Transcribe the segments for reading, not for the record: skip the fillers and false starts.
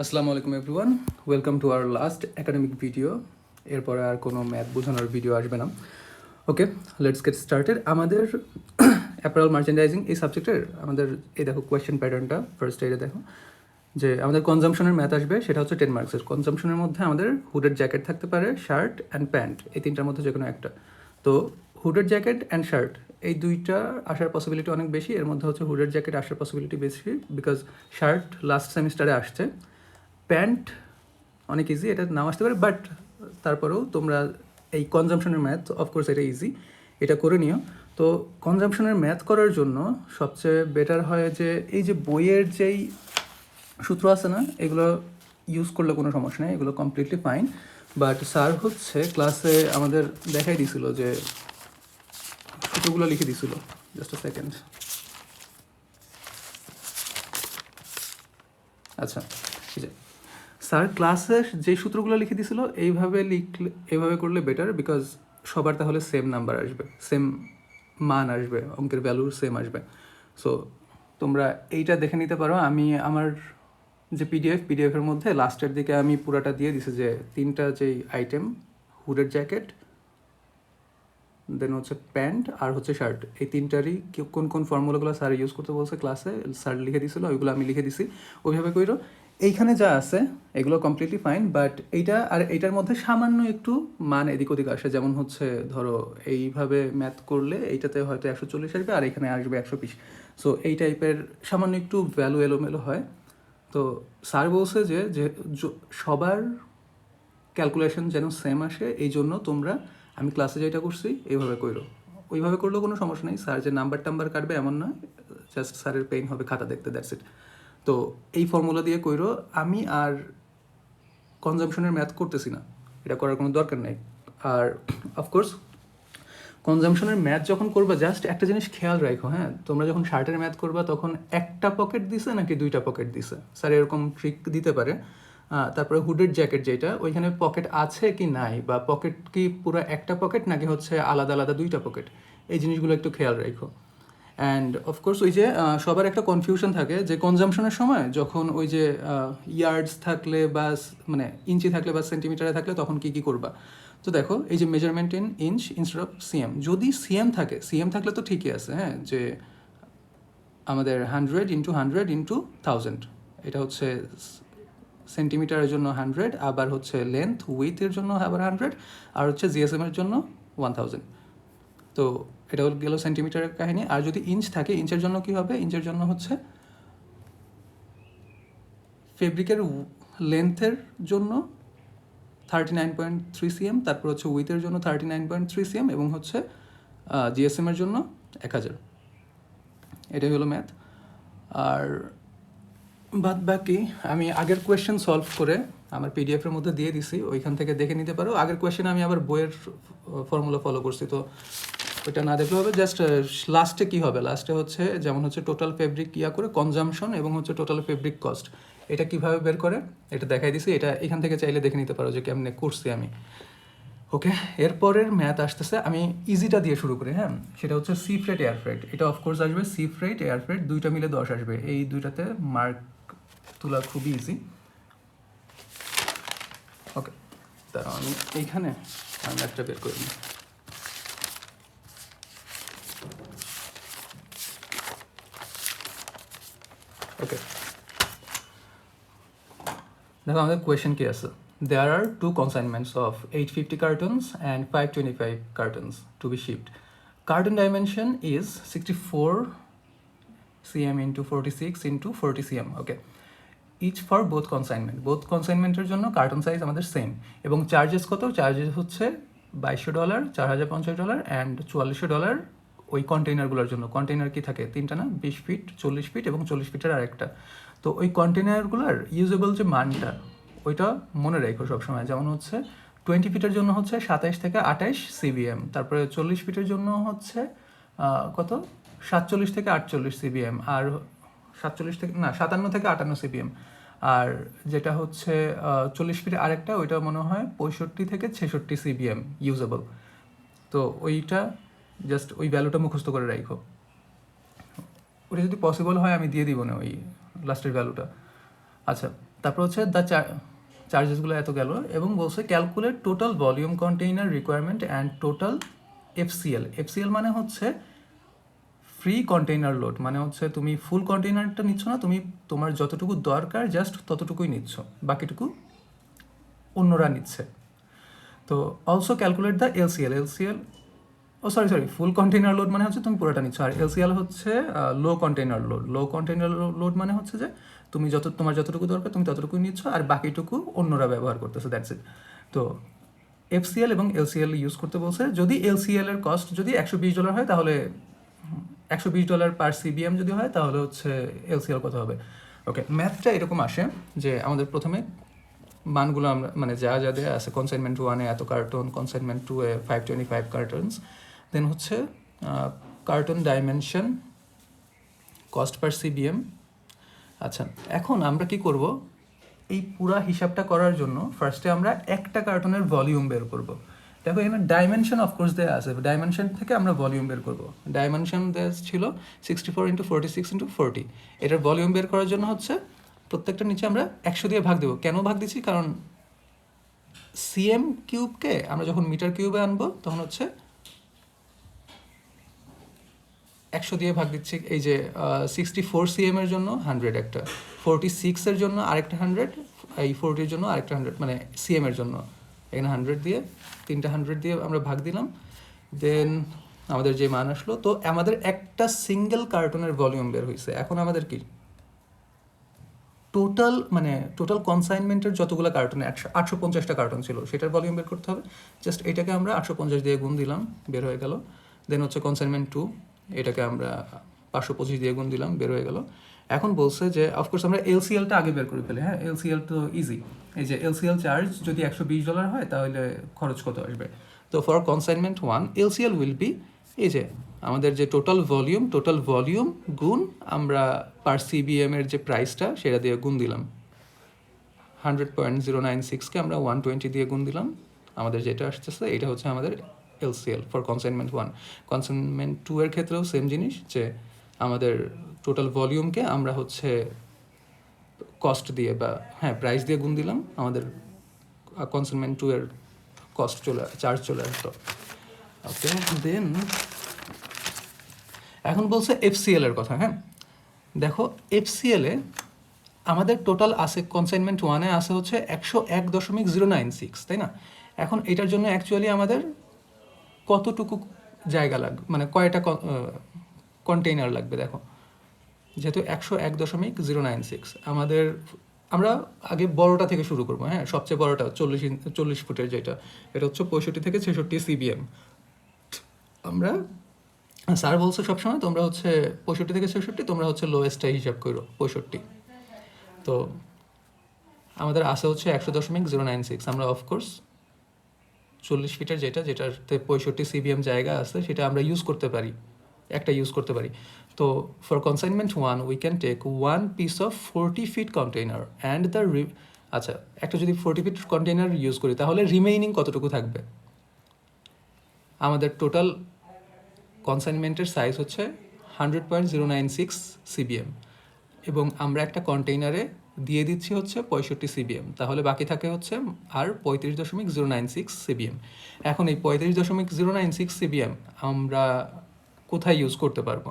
আসসালামু আলাইকুম everyone, welcome to our last academic video. এরপরে আর কোনো ম্যাথ বোঝানোর ভিডিও আসবে না। ওকে, লেটস গেট স্টার্টেড। আমাদের অ্যাপারেল মার্চেন্ডাইজিং এই সাবজেক্টের আমাদের এই দেখো কোয়েশ্চেন প্যাটার্নটা ফার্স্ট এডে দেখো যে আমাদের কনজাম্পশনের ম্যাথ আসবে, সেটা হচ্ছে 10 মার্কসের। কনজাম্পশনের মধ্যে আমাদের হুডেড জ্যাকেট থাকতে পারে, শার্ট অ্যান্ড প্যান্ট, এই তিনটার মধ্যে যে কোনো একটা। তো হুডেড জ্যাকেট অ্যান্ড শার্ট এই দুইটা আসার পসিবিলিটি অনেক বেশি। এর মধ্যে হচ্ছে হুডেড জ্যাকেট আসার পসিবিলিটি বেশি বিকজ শার্ট লাস্ট সেমিস্টারে আসছে। প্যান্ট অনেক ইজি, এটা নাও আসতে পারে, বাট তারপরেও তোমরা এই কনজাম্পশনের ম্যাথ অফকোর্স এটা ইজি, এটা করে নিও। তো কনজাম্পশনের ম্যাথ করার জন্য সবচেয়ে বেটার হয় যে এই যে বইয়ের যেই সূত্র আছে না, এগুলো ইউজ করলে কোনো সমস্যা নেই, এগুলো কমপ্লিটলি ফাইন। বাট স্যার হচ্ছে ক্লাসে আমাদের দেখাই দিছিল যে সূত্রগুলো লিখে দিছিল। জাস্ট আ সেকেন্ড। আচ্ছা, ঠিক আছে। স্যার ক্লাসে যে সূত্রগুলো লিখে দিছিল এইভাবে করলে বেটার, বিকজ সবার তাহলে সেম নাম্বার আসবে, সেম মান আসবে, অঙ্কের ভ্যালু সেম আসবে। সো তোমরা এইটা দেখে নিতে পারো। আমি আমার যে পিডিএফের মধ্যে লাস্টের দিকে আমি পুরাটা দিয়ে দিছি যে তিনটা যেই আইটেম, হুডেড জ্যাকেট, দেন হচ্ছে প্যান্ট আর হচ্ছে শার্ট, এই তিনটারই কোন কোন ফর্মুলাগুলো স্যার ইউজ করতে বলছে ক্লাসে, স্যার লিখে দিছিল, ওইগুলো আমি লিখে দিছি। ওইভাবে কইরো। এইখানে যা আছে এগুলো কমপ্লিটলি ফাইন, বাট এইটা আর এইটার মধ্যে সামান্য একটু মান এদিক ওদিক আসে। যেমন হচ্ছে ধরো এইভাবে ম্যাথ করলে এইটাতে হয়তো 140 আসবে আর এখানে আসবে 120। সো এই টাইপের সামান্য একটু ভ্যালু এলোমেলো হয়। তো স্যার বলছে যে সবার ক্যালকুলেশন যেন সেম আসে, এই জন্য তোমরা আমি ক্লাসে যেটা করছি এইভাবে করো। ওইভাবে করলেও কোনো সমস্যা নেই, স্যার যে নাম্বার টাম্বার কাটবে এমন নয়, জাস্ট স্যারের পেইন হবে খাতা দেখতে, দ্যাটস ইট। তো এই ফর্মুলা দিয়ে কইরো। আমি আর কনজাম্পশনের ম্যাথ করতেছি না, এটা করার কোনো দরকার নেই। আর অফকোর্স কনজাম্পশনের ম্যাথ যখন করবা জাস্ট একটা জিনিস খেয়াল রাখো, হ্যাঁ, তোমরা যখন শার্টের ম্যাথ করবা তখন একটা পকেট দিছে নাকি দুইটা পকেট দিছে, স্যার এরকম ট্রিক দিতে পারে। তারপরে হুডেড জ্যাকেট যেটা, ওইখানে পকেট আছে কি নাই, বা পকেট কি পুরো একটা পকেট নাকি হচ্ছে আলাদা আলাদা দুইটা পকেট, এই জিনিসগুলো একটু খেয়াল রাখো। অ্যান্ড অফকোর্স ওই যে সবার একটা কনফিউশন থাকে যে কনজাম্পশনের সময় যখন ওই যে ইয়ার্ডস থাকলে বা মানে ইঞ্চি থাকলে বা সেন্টিমিটারে থাকলে তখন কী কী করবা। তো দেখো এই যে measurement in inch instead of CM, যদি সিএম থাকলে তো ঠিকই আছে, হ্যাঁ, যে আমাদের 100 × 100 × 1000, এটা হচ্ছে সেন্টিমিটারের জন্য 100, আবার হচ্ছে লেন্থ উইথের জন্য আবার 100, আর হচ্ছে জিএসএমের জন্য 1000। তো এটা গেল সেন্টিমিটারের কাহিনী। আর যদি ইঞ্চ থাকে, ইঞ্চের জন্য কি হবে, ইঞ্চের জন্য হচ্ছে ফেব্রিকের লেন্থের জন্য 39.3 cm, তারপর হচ্ছে উইথের জন্য 39.3 cm, এবং হচ্ছে জিএসএমের জন্য 1000। এটাই হলো ম্যাথ। আর বাদ বাকি আমি আগের কোয়েশ্চেন সলভ করে আমার পিডিএফের মধ্যে দিয়ে দিছি, ওইখান থেকে দেখে নিতে পারো। আগের কোয়েশ্চেনে আমি আবার বইয়ের ফর্মুলা ফলো করছি, তো ওইটা না দেখলে হবে। জাস্ট লাস্টে কী হবে, লাস্টে হচ্ছে যেমন হচ্ছে টোটাল ফেব্রিক করে কনজাম্পশন এবং হচ্ছে টোটাল ফেব্রিক কস্ট, এটা কীভাবে বের করে এটা দেখাই দিছি। এটা এখান থেকে চাইলে দেখে নিতে পারো যে কেমনে করছি আমি। ওকে, এরপরের ম্যাথ আসতেছে, আমি ইজিটা দিয়ে শুরু করি। হ্যাঁ, সেটা হচ্ছে সি ফ্রেট এয়ার ফ্রেট। এটা অফকোর্স আসবে সি ফ্রেট এয়ার ফ্রেট, দুইটা মিলে 10 আসবে। এই দুইটাতে মার্ক তোলা খুবই ইজি। ওকে, তারা আমি এইখানে ম্যাথটা বের করে নিই। ওকে, দেখো আমাদের কোয়েশ্চেন কি আছে। There are two consignments of 850 cartons and 525 cartons to be shipped. Carton dimension is 64 cm into 46 into 40 cm. Okay. Each for both consignment. Both consignmenটের জন্য কার্টন সাইজ আমাদের সেম, এবং চার্জেস কত, চার্জেস হচ্ছে $2200, $4050 অ্যান্ড $4400 ওই কন্টেইনারগুলোর জন্য। Container কি থাকে, তিনটা না, 20 ফিট, 40 ফিট এবং 40 ফিটের আরেকটা। তো ওই কন্টেইনারগুলোর ইউজেবল যে মানটা, ওইটা মনে রেখো সবসময়। যেমন হচ্ছে 20 ফিটের জন্য হচ্ছে 27 থেকে 28 CBM, তারপরে 40 ফিটের জন্য হচ্ছে কত, 47 থেকে 48 CBM, আর 57 থেকে 58 CBM। আর যেটা হচ্ছে 40 ফিটের আরেকটা, ওইটা মনে হয় 65 থেকে 66 CBM ইউজেবল। তো ওইটা জাস্ট ওই ভ্যালুটা মুখস্থ করে রাখো। ওটা যদি পসিবল হয় আমি দিয়ে দিব না ওই লাস্টের ভ্যালুটা। আচ্ছা, তারপর হচ্ছে চার্জেসগুলো এত গেল, এবং বলছে calculate total volume container requirement and total FCL. FCL মানে হচ্ছে ফ্রি কন্টেইনার লোড, মানে হচ্ছে তুমি ফুল কন্টেইনারটা নিচ্ছ না, তুমি তোমার যতটুকু দরকার জাস্ট ততটুকুই নিচ্ছ, বাকিটুকু অন্যরা নিচ্ছে। তো also calculate the LCL. LCL sorry full container load মানে হচ্ছে তুমি পুরোটা নিচ্ছ, আর এলসিএল হচ্ছে লো কন্টেইনার লোড। লো কন্টেইনার লোড মানে হচ্ছে যে তুমি তোমার যতটুকু দরকার তুমি ততটুকুই নিচ্ছ, আর বাকিটুকু অন্যরা ব্যবহার করতেছে, দ্যাটস ইট। তো এফসিএল এবং এলসিএল ইউজ করতে বলছে। যদি এলসিএল এর কস্ট যদি $120 হয়, তাহলে $120 পার সিবিএম যদি হয়, তাহলে হচ্ছে এলসিএল কত হবে। ওকে, ম্যাথটা এরকম আসে যে আমাদের প্রথমে মানগুলো আমরা মানে যা যা দেওয়া আছে, কনসাইনমেন্ট 1-এ এত কার্টন, কনসাইনমেন্ট 2-এ 525 কার্টনস, দেন হচ্ছে carton dimension, cost per CBM. আচ্ছা, এখন আমরা কি করব, এই পুরা হিসাবটা করার জন্য ফার্স্টে আমরা একটা কার্টনের ভলিউম বের করব। দেখো এখানে ডাইমেনশন অফকোর্স দেওয়া আছে, ডাইমেনশন থেকে আমরা ভলিউম বের করব। ডাইমেনশন দেওয়া ছিল 64x46x40। এটার ভলিউম বের করার জন্য হচ্ছে প্রত্যেকটা নিচে আমরা 100 দিয়ে ভাগ দেবো। কেন ভাগ দিচ্ছি, কারণ সিএম কিউবকে আমরা যখন মিটার কিউবে আনবো তখন হচ্ছে 100 দিয়ে ভাগ দিচ্ছি। এই যে 64 সিএম এর জন্য 100 একটা, 46 এর জন্য আরেকটা 100, এই 40 এর জন্য আরেকটা 100, মানে সিএম এর জন্য এখানে 100 দিয়ে, তিনটা 100 দিয়ে আমরা ভাগ দিলাম। দেন আমাদের যে মান আসলো, তো আমাদের একটা সিঙ্গেল কার্টনের ভলিউম বের হয়েছে। এখন আমাদের কি টোটাল কনসাইনমেন্টের যতগুলো কার্টনে 850টা কার্টন ছিল, সেটার ভলিউম বের করতে হবে। জাস্ট এটাকে আমরা 850 দিয়ে গুণ দিলাম, বের হয়ে গেল। দেন হচ্ছে কনসাইনমেন্ট 2, এটাকে আমরা 525 দিয়ে গুণ দিলাম, বের হয়ে গেল। এখন বলছে যে অফকোর্স আমরা এলসিএলটা আগে বের করে ফেলি। হ্যাঁ, এলসিএল তো ইজি। এই যে এলসিএল চার্জ যদি $120 হয়, তাহলে খরচ কত আসবে। তো for consignment 1 LCL will be, এই যে আমাদের যে টোটাল ভলিউম গুণ আমরা পার সিবিএম এর যে প্রাইসটা সেটা দিয়ে গুণ দিলাম। 100.096কে আমরা 120 দিয়ে গুণ দিলাম, আমাদের যেটা আসতেছে এটা হচ্ছে আমাদের এলসিএল ফর কনসাইনমেন্ট 1। কনসাইনমেন্ট 2 এর ক্ষেত্রেও সেম জিনিস, যে আমাদের টোটাল ভলিউমকে আমরা হচ্ছে কস্ট দিয়ে বা প্রাইস দিয়ে গুণ দিলাম, আমাদের কনসাইনমেন্ট 2 এর চার্জ চলে আসতো। ওকে, দেন এখন বলছে এফসিএল এর কথা। হ্যাঁ, দেখো এফসিএল এ আমাদের টোটাল আছে, কনসাইনমেন্ট 1-এ আছে হচ্ছে 101.096, তাই না? এখন এটার জন্য অ্যাকচুয়ালি আমাদের কতটুকু জায়গা লাগবে, মানে কয়টা কন্টেইনার লাগবে। দেখো যেহেতু 101.096 আমরা আগে বড়টা থেকে শুরু করবো। হ্যাঁ, সবচেয়ে বড়টা 40 ফুটের যেটা, এটা হচ্ছে 65 থেকে 66 সিবিএম। আমরা স্যার বলছে সবসময় তোমরা হচ্ছে 65 থেকে 66, তোমরা হচ্ছে লোয়েস্টটাই হিসাব করো 65। তো আমাদের আসে হচ্ছে 100.096। আমরা অফকোর্স 40 ফিটের যেটাতে 65 সিবিএম জায়গা আছে, সেটা আমরা ইউজ করতে পারি, একটা ইউজ করতে পারি। তো for consignment 1 we can take 1 piece of 40 feet container and আচ্ছা, একটা যদি 40 ফিট কন্টেইনার ইউজ করি, তাহলে রিমেইনিং কতটুকু থাকবে। আমাদের টোটাল কনসাইনমেন্টের সাইজ হচ্ছে 100.096 সিবিএম, এবং আমরা একটা কন্টেইনারে দিয়ে দিচ্ছি হচ্ছে 65 সিবিএম, তাহলে বাকি থাকে হচ্ছে আর 35.096 সিবিএম। এখন এই 35.096 সিবিএম আমরা কোথায় ইউজ করতে পারবো।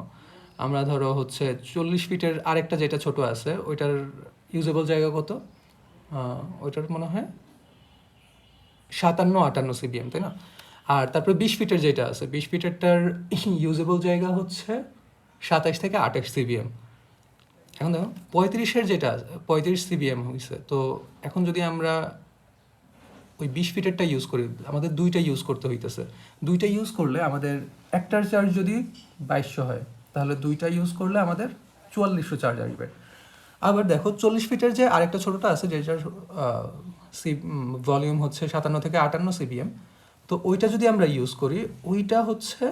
আমরা ধরো হচ্ছে 40 ফিটের আরেকটা যেটা ছোট আছে, ওইটার ইউজেবল জায়গা কত, ওইটার মনে হয় 57-58 সিবিএম, তাই না? আর তারপরে 20 ফিটের যেটা আছে, 20 ফিটেরটার ইউজেবল জায়গা হচ্ছে 27 থেকে 28 সিবিএম। এখন দেখো 35-এর যেটা 35 সিবিএম হয়েছে, তো এখন যদি আমরা ওই 20 ফিটেরটা ইউজ করি, আমাদের দুইটা ইউজ করতে হইতেছে। দুইটা ইউজ করলে আমাদের একটার চার্জ যদি 2200 হয়, তাহলে দুইটা ইউজ করলে আমাদের 4400 চার্জ আসবে। আবার দেখো 40 ফিটের যে আরেকটা ছোটোটা আছে, যেটার ভলিউম হচ্ছে 57 থেকে 58 সিবিএম, তো ওইটা যদি আমরা ইউজ করি, ওইটা হচ্ছে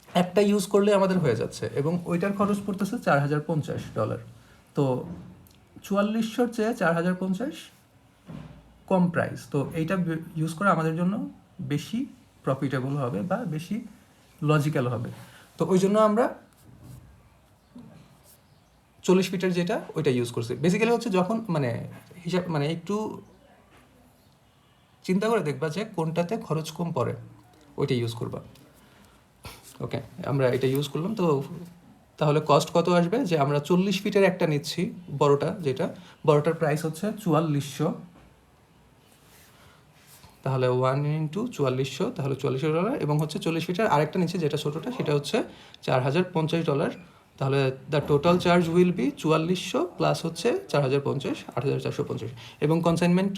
একটা ইউজ করলে আমাদের হয়ে যাচ্ছে, এবং ওইটার খরচ পড়তেছে $4050। তো 4400-র চেয়ে 4050 কম প্রাইস, তো এইটা ইউজ করা আমাদের জন্য বেশি প্রফিটেবল হবে বা বেশি লজিক্যাল হবে। তো ওই জন্য আমরা 40 ফিটের যেটা ওইটা ইউজ করছি। বেসিক্যালি হচ্ছে যখন মানে হিসাব মানে একটু চিন্তা করে দেখবা যে কোনটাতে খরচ কম পড়ে, ওইটা ইউজ করবা। ওকে, আমরা এটা ইউজ করলাম। তো তাহলে কস্ট কত আসবে, যে আমরা 40 ফিটের একটা নিচ্ছি বড়টা, যেটা বড়টার প্রাইস হচ্ছে 4400, তাহলে 1 × 4400, তাহলে $44, এবং হচ্ছে 40 ফিটের আরেকটা নিচ্ছে যেটা ছোটোটা, সেটা হচ্ছে $4050। তাহলে the total charge will be 4400 plus হচ্ছে 4050, 8450। এবং কনসাইনমেন্ট,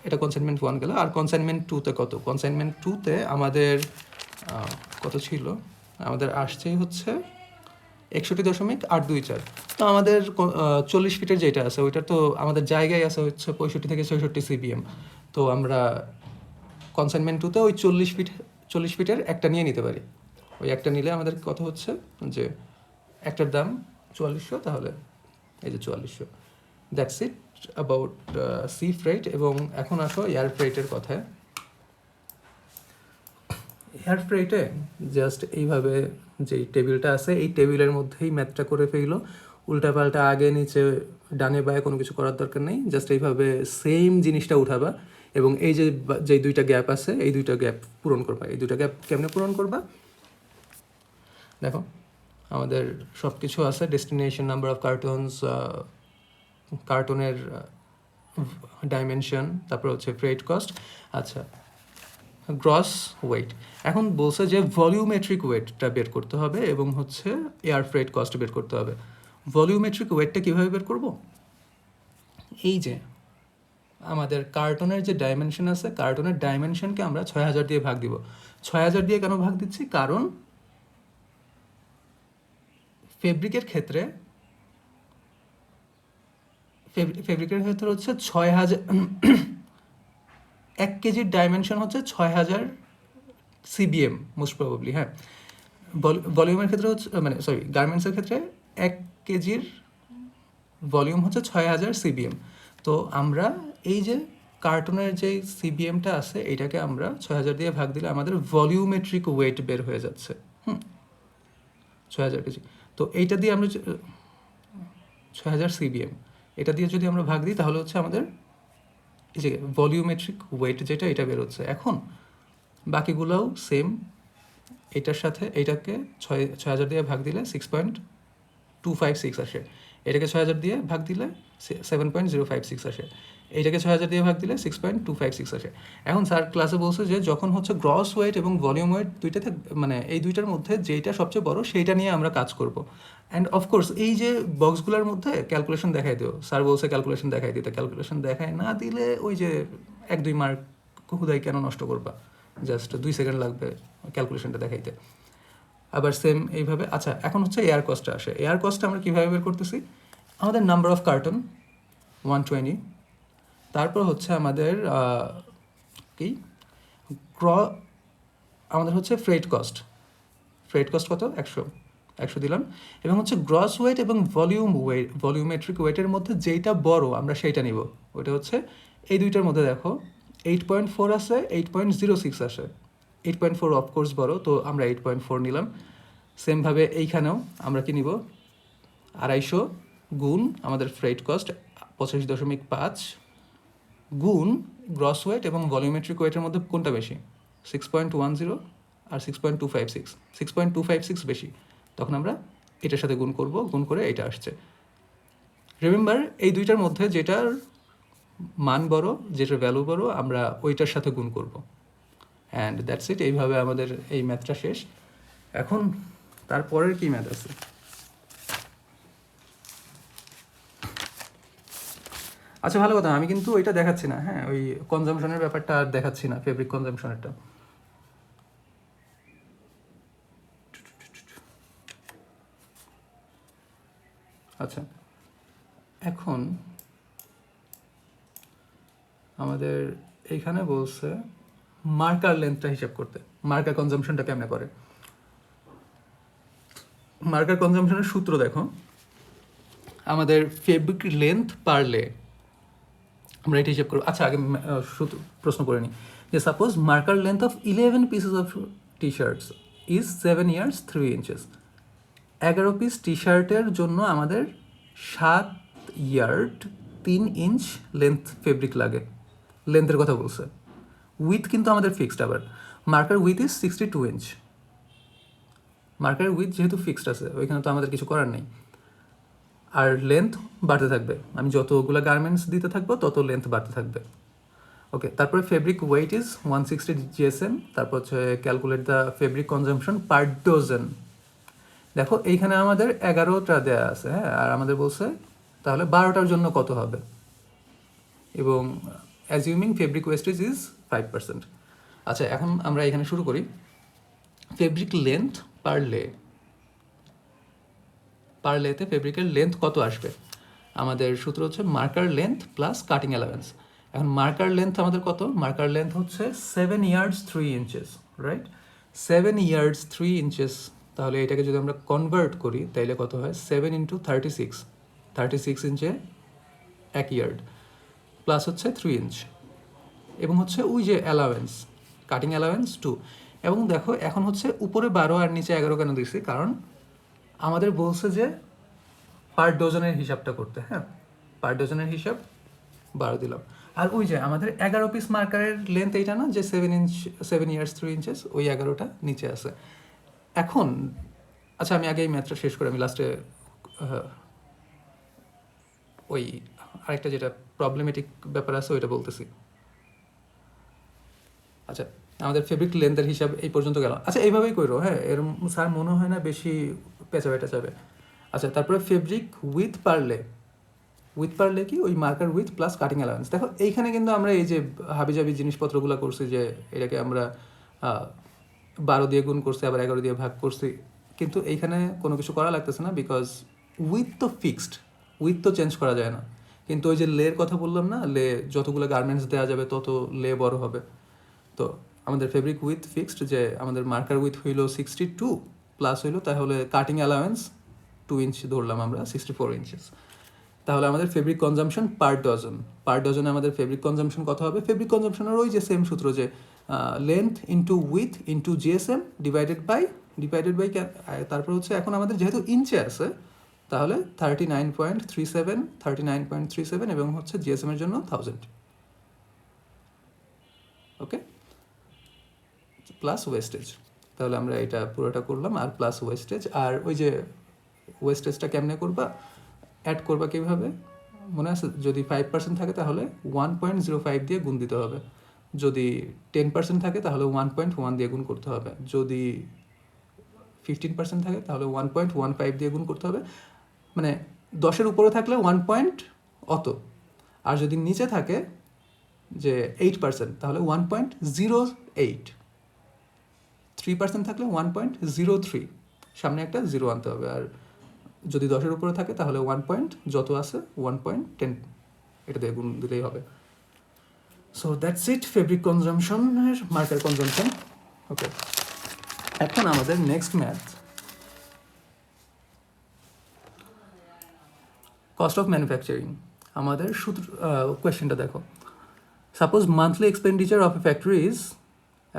এটা কনসাইনমেন্ট 1 গেল। আর কনসাইনমেন্ট 2-তে কত, কনসাইনমেন্ট 2-তে আমাদের কত ছিল, আমাদের আসছেই হচ্ছে 61.824। তো আমাদের 40 ফিটের যেটা আছে ওইটা তো আমাদের জায়গায় আছে হচ্ছে 65 থেকে 66 CBM। তো আমরা কনসাইনমেন্ট 2-তে ওই 40 ফিটের একটা নিয়ে নিতে পারি। ওই একটা নিলে আমাদের কত হচ্ছে, যে একটার দাম 4400, তাহলে এই যে 4400। That's it about sea freight. এবং এখন আসো এয়ার ফ্রেটের কথায়। এয়ার ফ্রেটে জাস্ট এইভাবে যেই টেবিলটা আছে এই টেবিলের মধ্যেই ম্যাথটা করে ফেললো, উল্টাপাল্টা আগে নিচে ডানে বায়ে কোনো কিছু করার দরকার নেই, জাস্ট এইভাবে সেম জিনিসটা উঠাবা এবং এই যে যেই দুইটা গ্যাপ আছে এই দুইটা গ্যাপ পূরণ করবা। এই দুইটা গ্যাপ কেমনে পূরণ করবা, দেখো আমাদের সব কিছু আছে, ডেস্টিনেশন, নাম্বার অফ কার্টুনস, কার্টুনের ডাইমেনশন, তারপর হচ্ছে ফ্রেট কস্ট। আচ্ছা, গ্রস ওয়েট। এখন বলছে যে ভলিউমেট্রিক ওয়েটটা বের করতে হবে এবং হচ্ছে এয়ার ফ্রেট কস্ট বের করতে হবে। ভলিউমেট্রিক ওয়েটটা কীভাবে বের করব, এই যে আমাদের কার্টুনের যে ডাইমেনশন আছে, কার্টুনের ডাইমেনশনকে আমরা 6000 দিয়ে ভাগ দিব। 6000 দিয়ে কেন ভাগ দিচ্ছি, কারণ ফেব্রিকের ক্ষেত্রে হচ্ছে 6000, 1 কেজির ডাইমেনশন হচ্ছে 6000 CBM মোস্ট প্রবাবলি। হ্যাঁ, ভলিউমের ক্ষেত্রে হচ্ছে মানে সরি গার্মেন্টসের ক্ষেত্রে 1 কেজির ভলিউম হচ্ছে 6000 CBM। তো আমরা এই যে কার্টুনের যে CBMটা আছে এটাকে আমরা 6000 দিয়ে ভাগ দিলে আমাদের ভলিউমেট্রিক ওয়েট বের হয়ে যাচ্ছে। 6000 কেজি। তো এইটা দিয়ে আমরা 6000 CBM, এটা দিয়ে যদি আমরা ভাগ দিই তাহলে হচ্ছে আমাদের এই যে ভলিউমেট্রিক ওয়েট যেটা, এটা বের হচ্ছে। এখন বাকিগুলোও সেম, এটার সাথে এইটাকে 6000 দিয়ে ভাগ দিলে 6.256 আসে, এটাকে 6000 দিয়ে ভাগ দিলে 7.056 আসে, এইটাকে 6000 দিয়ে ভাগ দিলে 6.256 আসে। এখন স্যার ক্লাসে বলছে যে যখন হচ্ছে গ্রস ওয়েট এবং ভলিউম ওয়েট দুইটাতে মানে এই দুইটার মধ্যে যেইটা সবচেয়ে বড় সেইটা নিয়ে আমরা কাজ করব। অ্যান্ড অফকোর্স এই যে বক্সগুলোর মধ্যে ক্যালকুলেশন দেখাই দিও, স্যার বলছে ক্যালকুলেশন দেখাই দিতে, ক্যালকুলেশন দেখায় না দিলে ওই যে 1-2 মার্ক হুদাই কেন নষ্ট করবা, জাস্ট 2 সেকেন্ড লাগবে ক্যালকুলেশনটা দেখাইতে। আবার সেম এইভাবে। আচ্ছা, এখন হচ্ছে এয়ার কস্টটা আসে। এয়ার কস্টটা আমরা কীভাবে বের করতেছি, আমাদের নাম্বার অফ কার্টন 120, তারপর হচ্ছে আমাদের কি আমাদের হচ্ছে ফ্রেট কস্ট কত, 100 দিলাম। এবং হচ্ছে গ্রস ওয়েট এবং ভলিউমেট্রিক ওয়েটের মধ্যে যেইটা বড় আমরা সেইটা নিব। ওইটা হচ্ছে এই দুইটার মধ্যে দেখো 8.4 আছে, 8.06 আসে। 8.4 অফকোর্স বড়, তো আমরা 8.4 নিলাম। সেমভাবে এইখানেও আমরা কি নিব, 250 গুণ আমাদের ফ্রেট কস্ট 85.5 গুণ গ্রস ওয়েট এবং ভলিউমেট্রিক ওয়েটের মধ্যে কোনটা বেশি, 6.10 আর 6.256, 6.256 বেশি, তখন আমরা এটার সাথে গুণ করব, গুণ করে এটা আসছে। রিমেম্বার এই দুইটার মধ্যে যেটার মান বড়, যেটার ভ্যালু বড়, আমরা ওইটার সাথে গুণ করব। And that's it. এইভাবে আমাদের এই ম্যাথটা শেষ। এখন তারপরের কি ম্যাথ আছে, আচ্ছা ভালো কথা, আমি কিন্তু ওইটা দেখাচ্ছি না, হ্যাঁ ওই কনজামশনের ব্যাপারটা আর দেখাচ্ছি না, ফেব্রিক কনজামশনেরটা। আচ্ছা, এখন আমাদের এইখানে বলছে মার্কার লেন্থটা হিসাব করতে, মার্কার কনজামশনটা কেমনে করে। মার্কার কনজামশনের সূত্র দেখো, আমাদের ফেব্রিক লেন্থ পার লে, আমরা এটা হিসাব করবো। আচ্ছা আগে প্রশ্ন করে নিই যে suppose marker length of 11 pieces of T shirts is 7 years 3 inches। 11 piece T শার্টের জন্য আমাদের 7 ইয়ার্ড 3 ইঞ্চ লেন্থ ফেব্রিক লাগে, লেন্থের কথা বলছে। উইথ কিন্তু আমাদের ফিক্সড, আবার মার্কার উইথ ইজ 62 ইঞ্চ। মার্কারের উইথ যেহেতু ফিক্সড আছে, ওইখানে তো আমাদের কিছু করার নেই। আর লেন্থ বাড়তে থাকবে, আমি যতগুলো গার্মেন্টস দিতে থাকবো তত লেন্থ বাড়তে থাকবে। ওকে, তারপরে ফেব্রিক ওয়েট ইজ 160 GSM। তারপর হচ্ছে calculate the fabric consumption per dozen. দেখো এইখানে আমাদের 11টা দেওয়া আছে, হ্যাঁ, আর আমাদের বলছে তাহলে 12টার জন্য কত হবে, এবং অ্যাজিউমিং ফেব্রিক ওয়েস্টেজ ইজ 5%। আচ্ছা, এখন আমরা এখানে শুরু করি। ফেব্রিক লেন্থ পার লে, পার লেতে ফেব্রিকের লেন্থ কত আসবে? আমাদের সূত্র হচ্ছে marker length plus cutting allowance. এখন মার্কার লেন্থ আমাদের কত? মার্কার লেন্থ হচ্ছে 7 ইয়ার্ডস 3 ইঞ্চেস, রাইট? 7 ইয়ার্ডস 3 ইঞ্চেস, তাহলে এটাকে যদি আমরা কনভার্ট করি তাইলে কত হয়? 7 × 36, 36 ইঞ্চে 1 ইয়ার্ড, প্লাস হচ্ছে 3 ইঞ্চ, এবং হচ্ছে ওই যে অ্যালাওয়েন্স, কাটিং অ্যালাওয়েন্স 2। এবং দেখো এখন হচ্ছে উপরে 12 আর নিচে 11 কেন দিচ্ছি? কারণ আমাদের বলছে যে পার ডজনের হিসাবটা করতে, হ্যাঁ, পার ডজনের হিসাব 12 দিলাম। আর ওই যে আমাদের 11 পিস মার্কারের লেন্থ এইটা না, যে 7 ইয়ার্স 3 ইঞ্চেস, ওই 11টা নিচে আছে। এখন আচ্ছা, আমি আগে এই ম্যাথটা শেষ করে আমি লাস্টে ওই আরেকটা যেটা প্রবলেমেটিক ব্যাপার আছে ওইটা বলতেছি। আচ্ছা, আমাদের ফেব্রিক লেন্থের হিসাব এই পর্যন্ত গেল। আচ্ছা, এইভাবেই করো, হ্যাঁ, এরম স্যার মনে হয় না বেশি পেঁচাবে টেচাবে। আচ্ছা, তারপরে ফেব্রিক উইথ পারলে, উইথ পারলে কি? ওই marker with plus cutting allowance. দেখো এইখানে কিন্তু আমরা এই যে হাবিজাবি জিনিসপত্রগুলো করছি, যে এটাকে আমরা 12 দিয়ে গুণ করছি, আবার 11 দিয়ে ভাগ করছি, কিন্তু এইখানে কোনো কিছু করা লাগতেছে না, বিকজ উইথ তো ফিক্সড, উইথ তো চেঞ্জ করা যায় না। কিন্তু ওই যে লের কথা বললাম না, লে যতগুলো গার্মেন্টস দেওয়া যাবে তত লে বড় হবে। তো আমাদের ফেব্রিক উইথ ফিক্সড, যে আমাদের মার্কার উইথ হইল 62 প্লাস হইলো তাহলে কাটিং অ্যালাওয়েন্স 2 ইঞ্চ ধরলাম আমরা, 64 ইঞ্চেস। তাহলে আমাদের ফেব্রিক কনজাম্পশন পার ডজন, পার ডজনে আমাদের ফেব্রিক কনজাম্পশন কত হবে? ফেব্রিক কনজাম্পশনের ওই যে সেম সূত্র, যে length into with into GSM divided by তারপর হচ্ছে এখন আমাদের যেহেতু ইঞ্চে আছে তাহলে 39.37 এবং হচ্ছে জিএসএম এর জন্য 1000। ওকে, প্লাস ওয়েস্টেজ। তাহলে আমরা এটা পুরোটা করলাম, আর প্লাস ওয়েস্টেজ। আর ওই যে ওয়েস্টেজটা কেমনে করবা, অ্যাড করবা কীভাবে মনে আছে? যদি 5% থাকে তাহলে 1.05 দিয়ে গুণ দিতে হবে, যদি 10% থাকে তাহলে 1.1 দিয়ে গুণ করতে হবে, যদি 15% থাকে তাহলে 1.15 দিয়ে গুণ করতে হবে। মানে 10-এর উপরে থাকলে 1 পয়েন্ট অত, আর যদি নিচে থাকে যে 8% তাহলে 1.08, 3% থাকলে 1.03, সামনে একটা 0 আনতে হবে। আর যদি 10-এর উপরে থাকে তাহলে 1 পয়েন্ট যত আছে 1.10, এটা দিয়ে গুণ দিলেই হবে। সো দ্যাটস ইট, ফেব্রিক কনজাম্পশনের মার্কার কনজাম্পশন। ওকে, এখন আমাদের next math, cost of manufacturing. আমাদের সূত্র, কোয়েশ্চেনটা দেখো। Suppose monthly expenditure of a factory is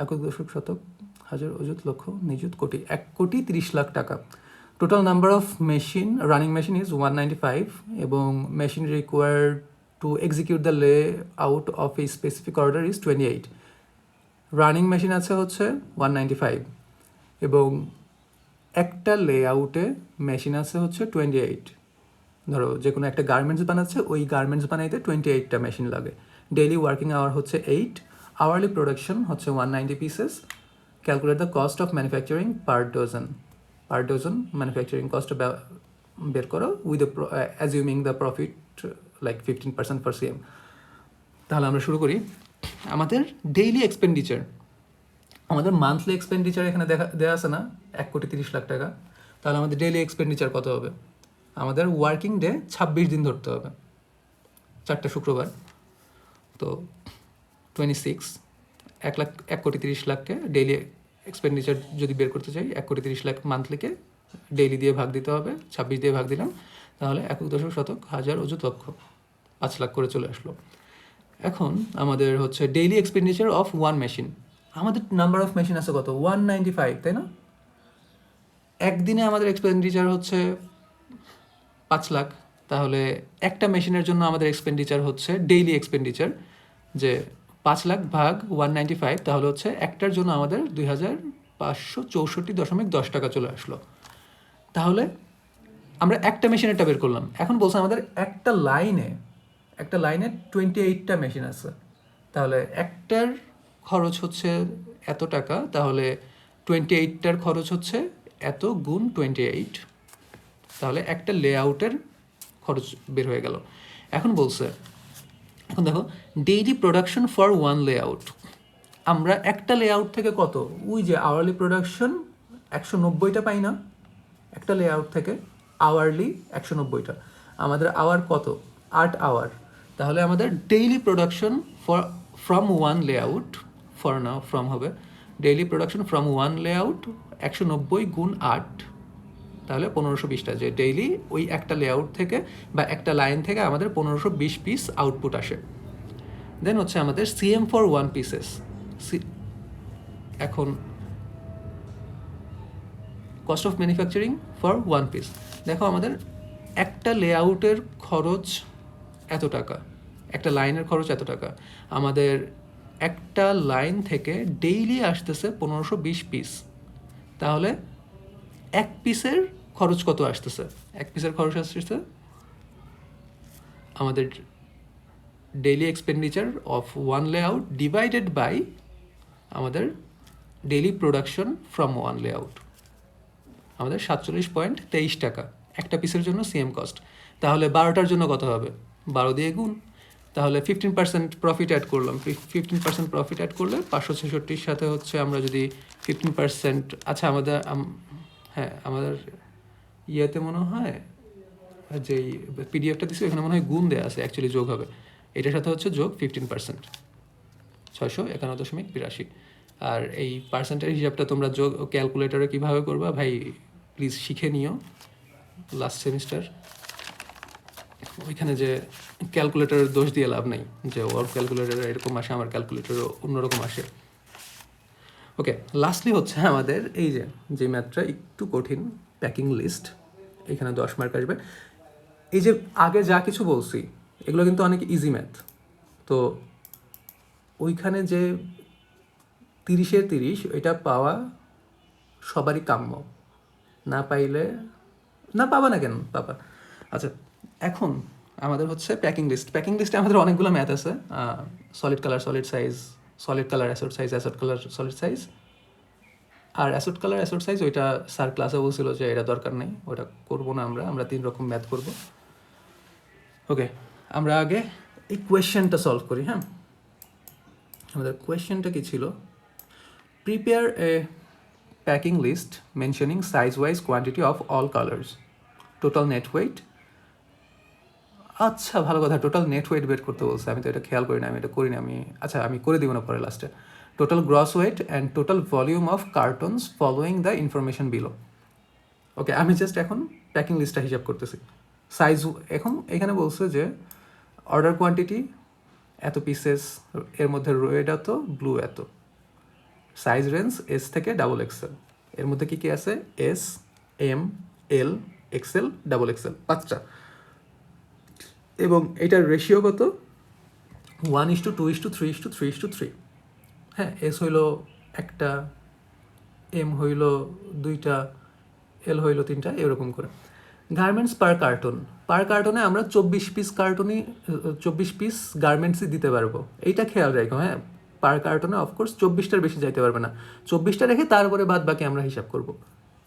1,000,000 অযুত লক্ষ নিযুত কোটি, 1,30,00,000 টাকা। Total number of machine, running machine is 195, এবং machine required to execute the layout of a specific order is 28। Running machine আছে হচ্ছে 195, এবং একটা লে আউটে মেশিন আছে হচ্ছে 28। ধরো যে কোনো একটা গার্মেন্টস বানাচ্ছে, ওই গার্মেন্টস বানাইতে 28টা মেশিন লাগে। ডেইলি ওয়ার্কিং আওয়ার হচ্ছে 8, আওয়ারলি প্রোডাকশন হচ্ছে 190 pieces. Calculate the cost of manufacturing per dozen, per dozen manufacturing cost বের করো with assuming the profit like 15% per CM. তাহলে আমরা শুরু করি। আমাদের ডেইলি এক্সপেন্ডিচার, আমাদের মান্থলি এক্সপেন্ডিচার এখানে দেওয়া আছে না 1,30,00,000 টাকা। তাহলে আমাদের ডেইলি এক্সপেন্ডিচার কত হবে? আমাদের ওয়ার্কিং ডে 26 দিন ধরতে হবে, 4টা শুক্রবার। তো 26, 1,30,00,000কে ডেইলি এক্সপেন্ডিচার যদি বের করতে চাই, 1,30,00,000 মান্থলিকে ডেইলি দিয়ে ভাগ দিতে হবে, 26 দিয়ে ভাগ দিলাম, তাহলে 1,000,000 অযুত লক্ষ, 5 লাখ করে চলে আসলো। এখন আমাদের হচ্ছে daily expenditure of one machine. আমাদের নাম্বার অফ মেশিন আছে কত? 195, তাই না? একদিনে আমাদের এক্সপেন্ডিচার হচ্ছে 5 লাখ, তাহলে একটা মেশিনের জন্য আমাদের এক্সপেন্ডিচার হচ্ছে ডেইলি এক্সপেন্ডিচার, যে 5 লাখ ভাগ 195, তাহলে হচ্ছে একটার জন্য আমাদের 2564.10 টাকা চলে আসলো। তাহলে আমরা একটা মেশিনেরটা বের করলাম। এখন বলছে আমাদের একটা লাইনে 28টা মেশিন আছে, তাহলে একটার খরচ হচ্ছে এত টাকা, তাহলে 28টার খরচ হচ্ছে এত গুণ 28, তাহলে একটা লেআউটের খরচ বের হয়ে গেল। এখন বলছে, এখন দেখো daily production for one layout, আমরা একটা লেআউট থেকে কত, ওই যে আওয়ারলি প্রোডাকশন 190টা পাই না একটা লেআউট থেকে, আওয়ারলি 190টা, আমাদের আওয়ার কত, 8 আওয়ার। তাহলে আমাদের daily production from one layout, for now from হবে, daily production from one layout 190 গুণ 8, তাহলে 1520টা, যে ডেইলি ওই একটা লেআউট থেকে বা একটা লাইন থেকে আমাদের 1520 পিস আউটপুট আসে। দেন হচ্ছে আমাদের সিএম ফর ওয়ান পিসেস। এখন cost of manufacturing for one piece, দেখো আমাদের একটা লেআউটের খরচ এত টাকা, একটা লাইনের খরচ এত টাকা, আমাদের একটা লাইন থেকে ডেইলি আসতেছে 1520 পিস, তাহলে এক পিসের খরচ কত আসতেছে, এক পিসের খরচ আসতেছে আমাদের daily expenditure of one layout divided by আমাদের daily production from one layout, আমাদের 47.23 টাকা একটা পিসের জন্য সিএম কস্ট। তাহলে 12টার জন্য কত হবে, 12 দিয়ে গুণ, তাহলে 15% প্রফিট অ্যাড করলাম, 15% প্রফিট অ্যাড করলে 566-র সাথে হচ্ছে আমরা যদি 15%, আচ্ছা আমাদের হ্যাঁ আমাদের ইয়েতে মনে হয় যেই পিডিএফটা দিচ্ছি এখানে মনে হয় গুণ দেওয়া আছে, অ্যাকচুয়ালি যোগ হবে, এটার সাথে হচ্ছে যোগ 15%, 651.82। আর এই পার্সেন্টের হিসাবটা তোমরা যোগ ক্যালকুলেটরে কীভাবে করবা ভাই প্লিজ শিখে নিও, লাস্ট সেমিস্টার ওইখানে যে ক্যালকুলেটরের দোষ দিয়ে লাভ নেই, যে ওর ক্যালকুলেটর এরকম আসে আমার ক্যালকুলেটরও অন্যরকম আসে। ওকে, লাস্টলি হচ্ছে আমাদের এই যে ম্যাথটা একটু কঠিন, প্যাকিং লিস্ট, এখানে 10 মার্ক আসবে। এই যে আগে যা কিছু বলছি এগুলো কিন্তু অনেক ইজি ম্যাথ, তো ওইখানে যে 30-এর 30 এটা পাওয়া সবারই কাম্য, না পাইলে না পাবা না কেন পাবা। আচ্ছা এখন আমাদের হচ্ছে প্যাকিং লিস্ট। প্যাকিং লিস্টে আমাদের অনেকগুলো ম্যাথ আছে, solid colour solid size, solid colour assorted size, assorted colour solid size. আর অ্যাসোড কালার অ্যাসোড সাইজ ওইটা স্যার ক্লাসে বলছিল যে এটা দরকার নেই, ওটা করবো না, আমরা 3 রকম ম্যাথ করব। ওকে, আমরা আগে এই কোয়েশ্চেনটা সলভ করি। হ্যাঁ, আমাদের কোয়েশ্চেনটা কি ছিল, prepare a packing list mentioning size wise quantity of all colours, total net weight. আচ্ছা ভালো কথা, টোটাল নেট ওয়েট বের করতে বলছে, আমি তো এটা খেয়াল করি না, আমি এটা করি না, আচ্ছা আমি করে দিব না পরে লাস্টে। Total gross weight and total volume of cartons following the information below. Okay, আমি জাস্ট এখন প্যাকিং লিস্টটা হিসাব করতেছি। সাইজ এখন এখানে বলছে যে অর্ডার কোয়ান্টিটি এত পিসেস, এর মধ্যে রেড এত, ব্লু এত, সাইজ রেঞ্জ এস থেকে ডাবল এক্সেল, এর মধ্যে কী কী আছে, S, M, L, XL, double XL, 5টা, এবং এটার রেশিও কত, 1:2:3:3:3:3। হ্যাঁ, এস হইল একটা, এম হইল 2টা, এল হইল 3টা, এরকম করে। গার্মেন্টস পার কার্টনে আমরা 24 পিস গার্মেন্টসই দিতে পারবো, এইটা খেয়াল রাখো। হ্যাঁ, পার কার্টনে অফকোর্স 24টার বেশি যাইতে পারবে না, 24টা রেখে তারপরে বাদ বাকি আমরা হিসাব করব।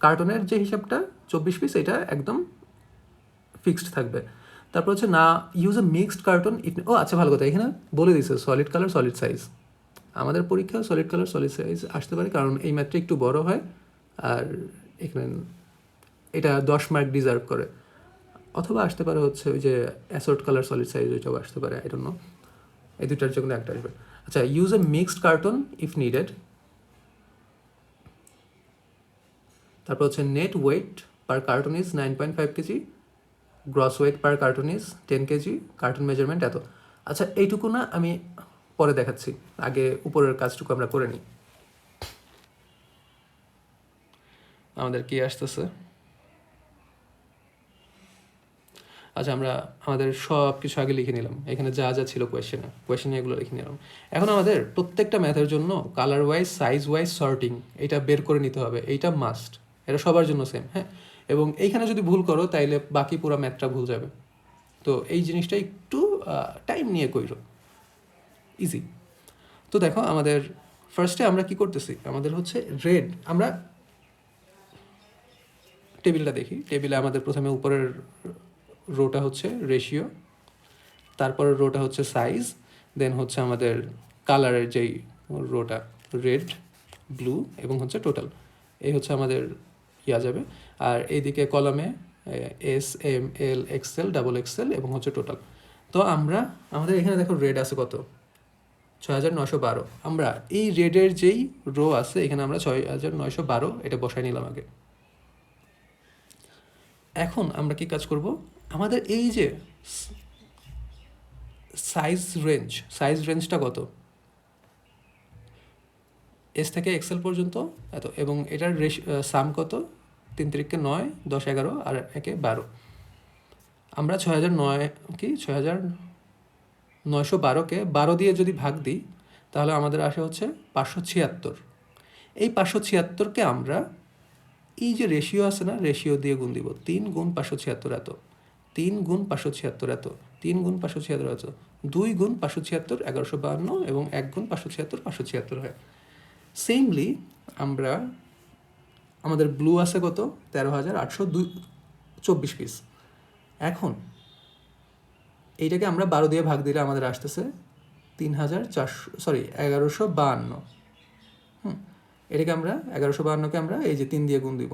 কার্টনের যে হিসাবটা 24 পিস, এটা একদম ফিক্সড থাকবে। তারপর হচ্ছে না ইউজ এ মিক্সড কার্টন ইট, ও আচ্ছা ভালো কথা, এখানে বলে দিছে সলিড কালার সলিড সাইজ, আমাদের পরীক্ষায় সলিড কালার সলিড সাইজ আসতে পারে, কারণ এই ম্যাথটা একটু বড় হয়, আর এখানে এটা 10 মার্ক ডিজার্ভ করে। অথবা আসতে পারে হচ্ছে ওই যে অ্যাসোড কালার সলিড সাইজ, ওইটাও আসতে পারে, আই ডোন্ট নো, এই দুটার যে কোনো একটা আসবে। আচ্ছা, use a mixed carton if needed. তারপর হচ্ছে net wait per carton is 9.5 KG, gross wait per carton is 10 KG, carton measurement এত। আচ্ছা এইটুকু না, আমি পরে দেখাচ্ছি, আগে উপরের কাজটুকু আমরা করে নিই। আমাদের কি আসতেছে, আচ্ছা, আমরা আমাদের সব কিছু আগে লিখে নিলাম, এখানে যা যা ছিল কোয়েশ্চেনে এগুলো লিখে নিলাম। এখন আমাদের প্রত্যেকটা ম্যাথের জন্য colour wise, size wise sorting এটা বের করে নিতে হবে, এইটা মাস্ট, এটা সবার জন্য সেম। হ্যাঁ, এবং এইখানে যদি ভুল করো তাইলে বাকি পুরো ম্যাথটা ভুল যাবে। তো এই জিনিসটা একটু টাইম নিয়ে কইরো, ইজি। তো দেখো আমাদের ফার্স্টে আমরা কি করতেছি, আমাদের হচ্ছে রেড, আমরা টেবিলটা দেখি। টেবিলে আমাদের প্রথমে উপরের রোটা হচ্ছে রেশিও, তারপরের রোটা হচ্ছে সাইজ, দেন হচ্ছে আমাদের কালারের যেই রোটা রেড, ব্লু এবং হচ্ছে টোটাল, এই হচ্ছে আমাদের যাবে। আর এইদিকে কলামে S, M, L, XL, double Excel এবং হচ্ছে টোটাল। তো আমাদের এখানে দেখো রেড আছে কত, 6912। আমরা এই রেডের যেই রো আছে এখানে আমরা 6912 এটা বসাই নিলাম আগে। এখন আমরা কি কাজ করব, আমাদের এই যে সাইজ রেঞ্জটা কত, এস থেকে এক্সেল পর্যন্ত এত, এবং এটার সাম কত, 3 3 9, 10 11 আর 1 12। আমরা 6912কে 12 দিয়ে যদি ভাগ দিই তাহলে আমাদের আসে হচ্ছে 576। এই 576কে আমরা এই যে রেশিও আছে না, রেশিও দিয়ে গুণ দিব, 3 গুণ 576 এত, 3 গুণ 576 এত, 3 গুণ 576 এত, 2 গুণ 576 1152 এবং 1 গুণ 576 576 হয়। সেমলি আমাদের ব্লু আছে কত, 13,824 পিস। এখন এইটাকে আমরা 12 দিয়ে ভাগ দিলে আমাদের আসতেছে 1152। এটাকে আমরা 1152কে আমরা এই যে 3 দিয়ে গুণ দিব,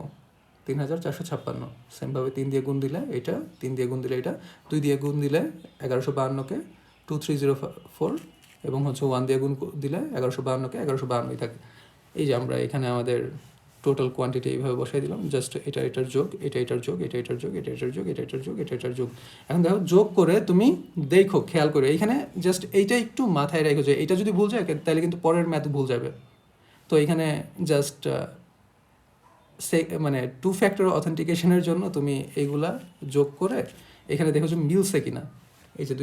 3456। সেমভাবে 3 দিয়ে গুণ দিলে এটা, 3 দিয়ে গুণ দিলে এটা, 2 দিয়ে গুণ দিলে 1152কে 2304 এবং হচ্ছে 1 দিয়ে গুণ দিলে 1152কে 1152 থাকে। এই যে আমরা এখানে আমাদের টোটাল কোয়ান্টিটি এইভাবে বসাই দিলাম, জাস্ট এটার যোগ, এটার যোগ, এটার যোগ, এটার যোগ, এটার যোগ, এটার যোগ। এখন দেখো যোগ করে তুমি দেখো, খেয়াল করে এইখানে জাস্ট এইটা একটু মাথায় রেখো যে এটা যদি ভুল যায় তাহলে কিন্তু পরের ম্যাথ ভুল যাবে। তো এখানে জাস্ট মানে 2 ফ্যাক্টর অথেন্টিকেশনের জন্য তুমি এইগুলা যোগ করে এখানে দেখো যে মিলছে কিনা, এই যে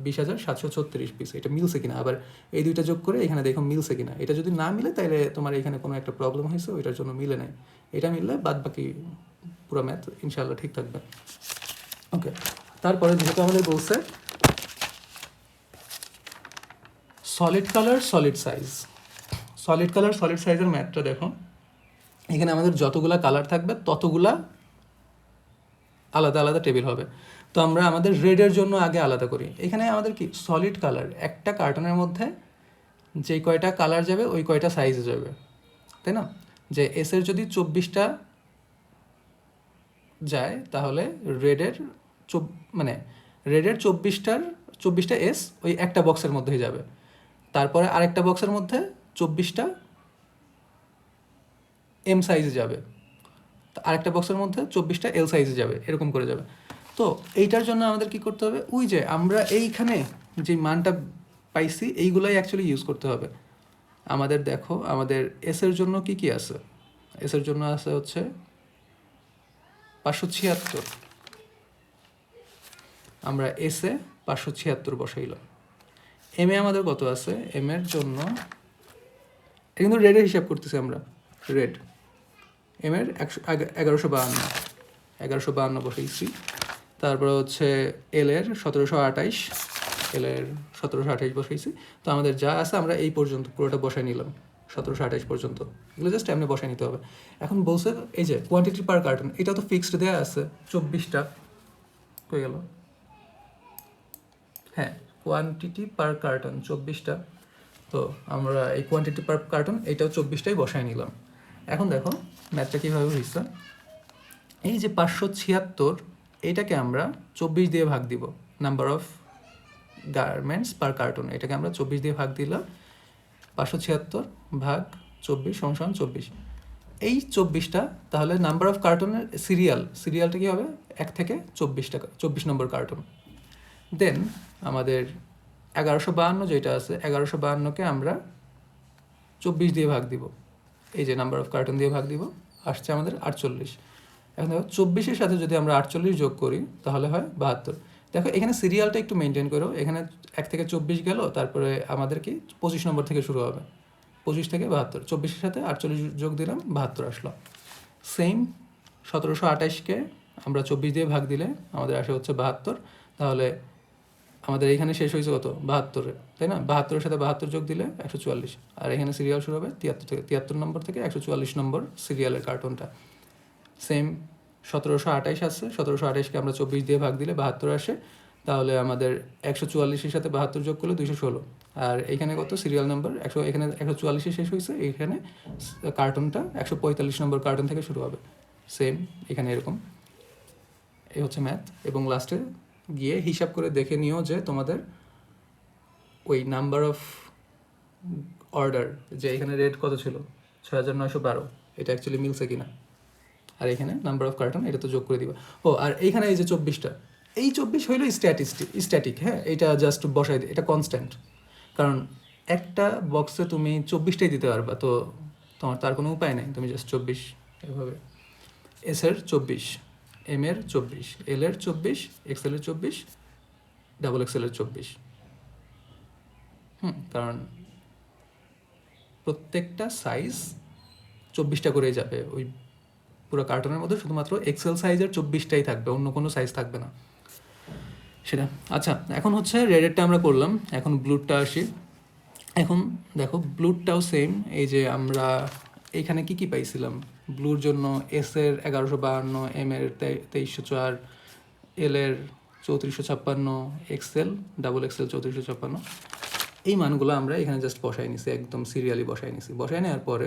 20,736 পিস এটা মিলছে কিনা, আবার এই দুইটা যোগ করে এখানে দেখো মিলছে কিনা। এটা যদি না মিলে তাহলে তোমার এখানে কোনো একটা প্রবলেম হয়েছে, ওইটার জন্য মিলে নাই। এটা মিললে বাদ বাকি পুরো ম্যাথ ইনশাআল্লাহ ঠিক থাকবে। ওকে, তারপরে যেহেতু আমাদের বলছে সলিড কালার সলিড সাইজের ম্যাথটা দেখো, এখানে আমাদের যতগুলা কালার থাকবে ততগুলা আলাদা আলাদা টেবিল হবে। তো আমরা আমাদের রেডের জন্য আগে আলাদা করি। এখানে আমাদের কি সলিড কালার, একটা কার্টনের মধ্যে যে কয়টা কালার যাবে ওই কয়টা সাইজে যাবে, তাই না? যে এসের যদি 24টা যায় তাহলে রেডের 24টা এস ওই একটা বক্সের মধ্যেই যাবে। তারপরে আরেকটা বক্সের মধ্যে 24টা এম সাইজে যাবে, আরেকটা বক্সের মধ্যে 24টা এল সাইজে যাবে, এরকম করে যাবে। তো এইটার জন্য আমাদের কি করতে হবে, ওই যে আমরা এইখানে যে মানটা পাইছি এইগুলাই অ্যাকচুয়ালি ইউজ করতে হবে আমাদের। দেখো আমাদের এসের জন্য কি কি আছে, এসের জন্য আছে হচ্ছে 576, আমরা এসে 576 বসাইলাম। এম এ আমাদের কত আছে, এম এর জন্য কিন্তু রেডের হিসাব করতেছি আমরা, রেড এম এর 1152 বসাইছি। তারপরে হচ্ছে এল এর 1728, এল এর 1728 বসাইছি। তো আমাদের যা আছে আমরা এই পর্যন্ত পুরোটা বসাই নিলাম, 1728 পর্যন্ত। এগুলো জাস্ট এমনি বসাই নিতে হবে। এখন বলছে এই যে কোয়ান্টিটি পার কার্টন, এটা তো ফিক্সড দেওয়া আছে 24টা, হয়ে গেল। হ্যাঁ, কোয়ান্টিটি পার কার্টন 24টা। তো আমরা এই কোয়ান্টিটি পার কার্টন এইটাও 24টাই বসাই নিলাম। এখন দেখো ম্যাথটা কীভাবে হয়েছে, এই যে 576 এইটাকে আমরা 24 দিয়ে ভাগ দিব, number of garments per carton, এটাকে আমরা 24 দিয়ে ভাগ দিলাম। 576 ভাগ 24 সমান 24। এই 24টা তাহলে নাম্বার অফ কার্টনের সিরিয়ালটা কী হবে, 1 থেকে 24 নম্বর কার্টন। দেন আমাদের 1152 যেটা আছে, 1152কে আমরা 24 দিয়ে ভাগ দিব, এই যে নাম্বার অফ কার্টন দিয়ে ভাগ দিব, আসছে আমাদের 48। এখন দেখো 24-এর সাথে যদি আমরা 48 যোগ করি তাহলে হয় 72। দেখো এখানে সিরিয়ালটা একটু মেনটেন করো, এখানে 1 থেকে 24 গেল, তারপরে আমাদের কি 25 নম্বর থেকে শুরু হবে, 25 থেকে 72, 24-এর সাথে 48 যোগ দিলাম, 72 আসলো। সেম 1728-কে আমরা 24 দিয়ে ভাগ দিলে আমাদের আসে হচ্ছে 72। তাহলে আমাদের এখানে শেষ হয়েছে কত, 72-এ, তাই না? 72-এর সাথে 72 যোগ দিলে 144, আর এখানে সিরিয়াল শুরু হবে 73 নম্বর থেকে 144 নম্বর সিরিয়ালের কার্টুনটা। সেম 1728 আসছে, 1728-কে আমরা 24 দিয়ে ভাগ দিলে 72 আসে, তাহলে আমাদের 144-এর সাথে 72 যোগ করলে 216। আর এখানে কত সিরিয়াল নাম্বার এখানে 144-এ শেষ হয়েছে, এইখানে কার্টুনটা 145 নম্বর কার্টুন থেকে শুরু হবে। সেম এখানে এরকম, এই হচ্ছে ম্যাথ। এবং লাস্টে গিয়ে হিসাব করে দেখে নিও যে তোমাদের ওই নাম্বার অফ অর্ডার, যে এখানে রেট কত ছিল 6912, এটা অ্যাকচুয়ালি মিলছে কিনা, আর এখানে নাম্বার অফ কার্টন এটা তো যোগ করে দিবা। ও আর এইখানে এই যে 24টা, এই 24 হইলো স্ট্যাটিক, হ্যাঁ, এটা জাস্ট বসাই দিই, এটা কনস্ট্যান্ট। কারণ একটা বক্সে তুমি 24টাই দিতে পারবা, তো তোমার তার কোনো উপায় নেই, তুমি জাস্ট 24 এভাবে, এস এর 24, এম এর 24, এল এর 24, এক্সেল এর 24, ডাবল এক্সেল এর 24। কারণ প্রত্যেকটা সাইজ 24টা করে যাবে ওই পুরো কার্টনের মধ্যে, শুধুমাত্র এক্সেল সাইজের 24টাই থাকবে, অন্য কোনো সাইজ থাকবে না সেটা। আচ্ছা, এখন হচ্ছে রেডেরটা আমরা করলাম, এখন ব্লুটা আসি। এখন দেখো ব্লুটাও সেম, এই যে আমরা এইখানে কি কি পাইছিলাম ব্লুর জন্য, এস এর 1152, এম এর 2304, এল এর 3456, এক্সেল ডাবল এক্সেল 3456, এই মানগুলো আমরা এখানে জাস্ট বসাই নিছি, একদম সিরিয়ালি বসাই নিছি। বসাই নেওয়ার পরে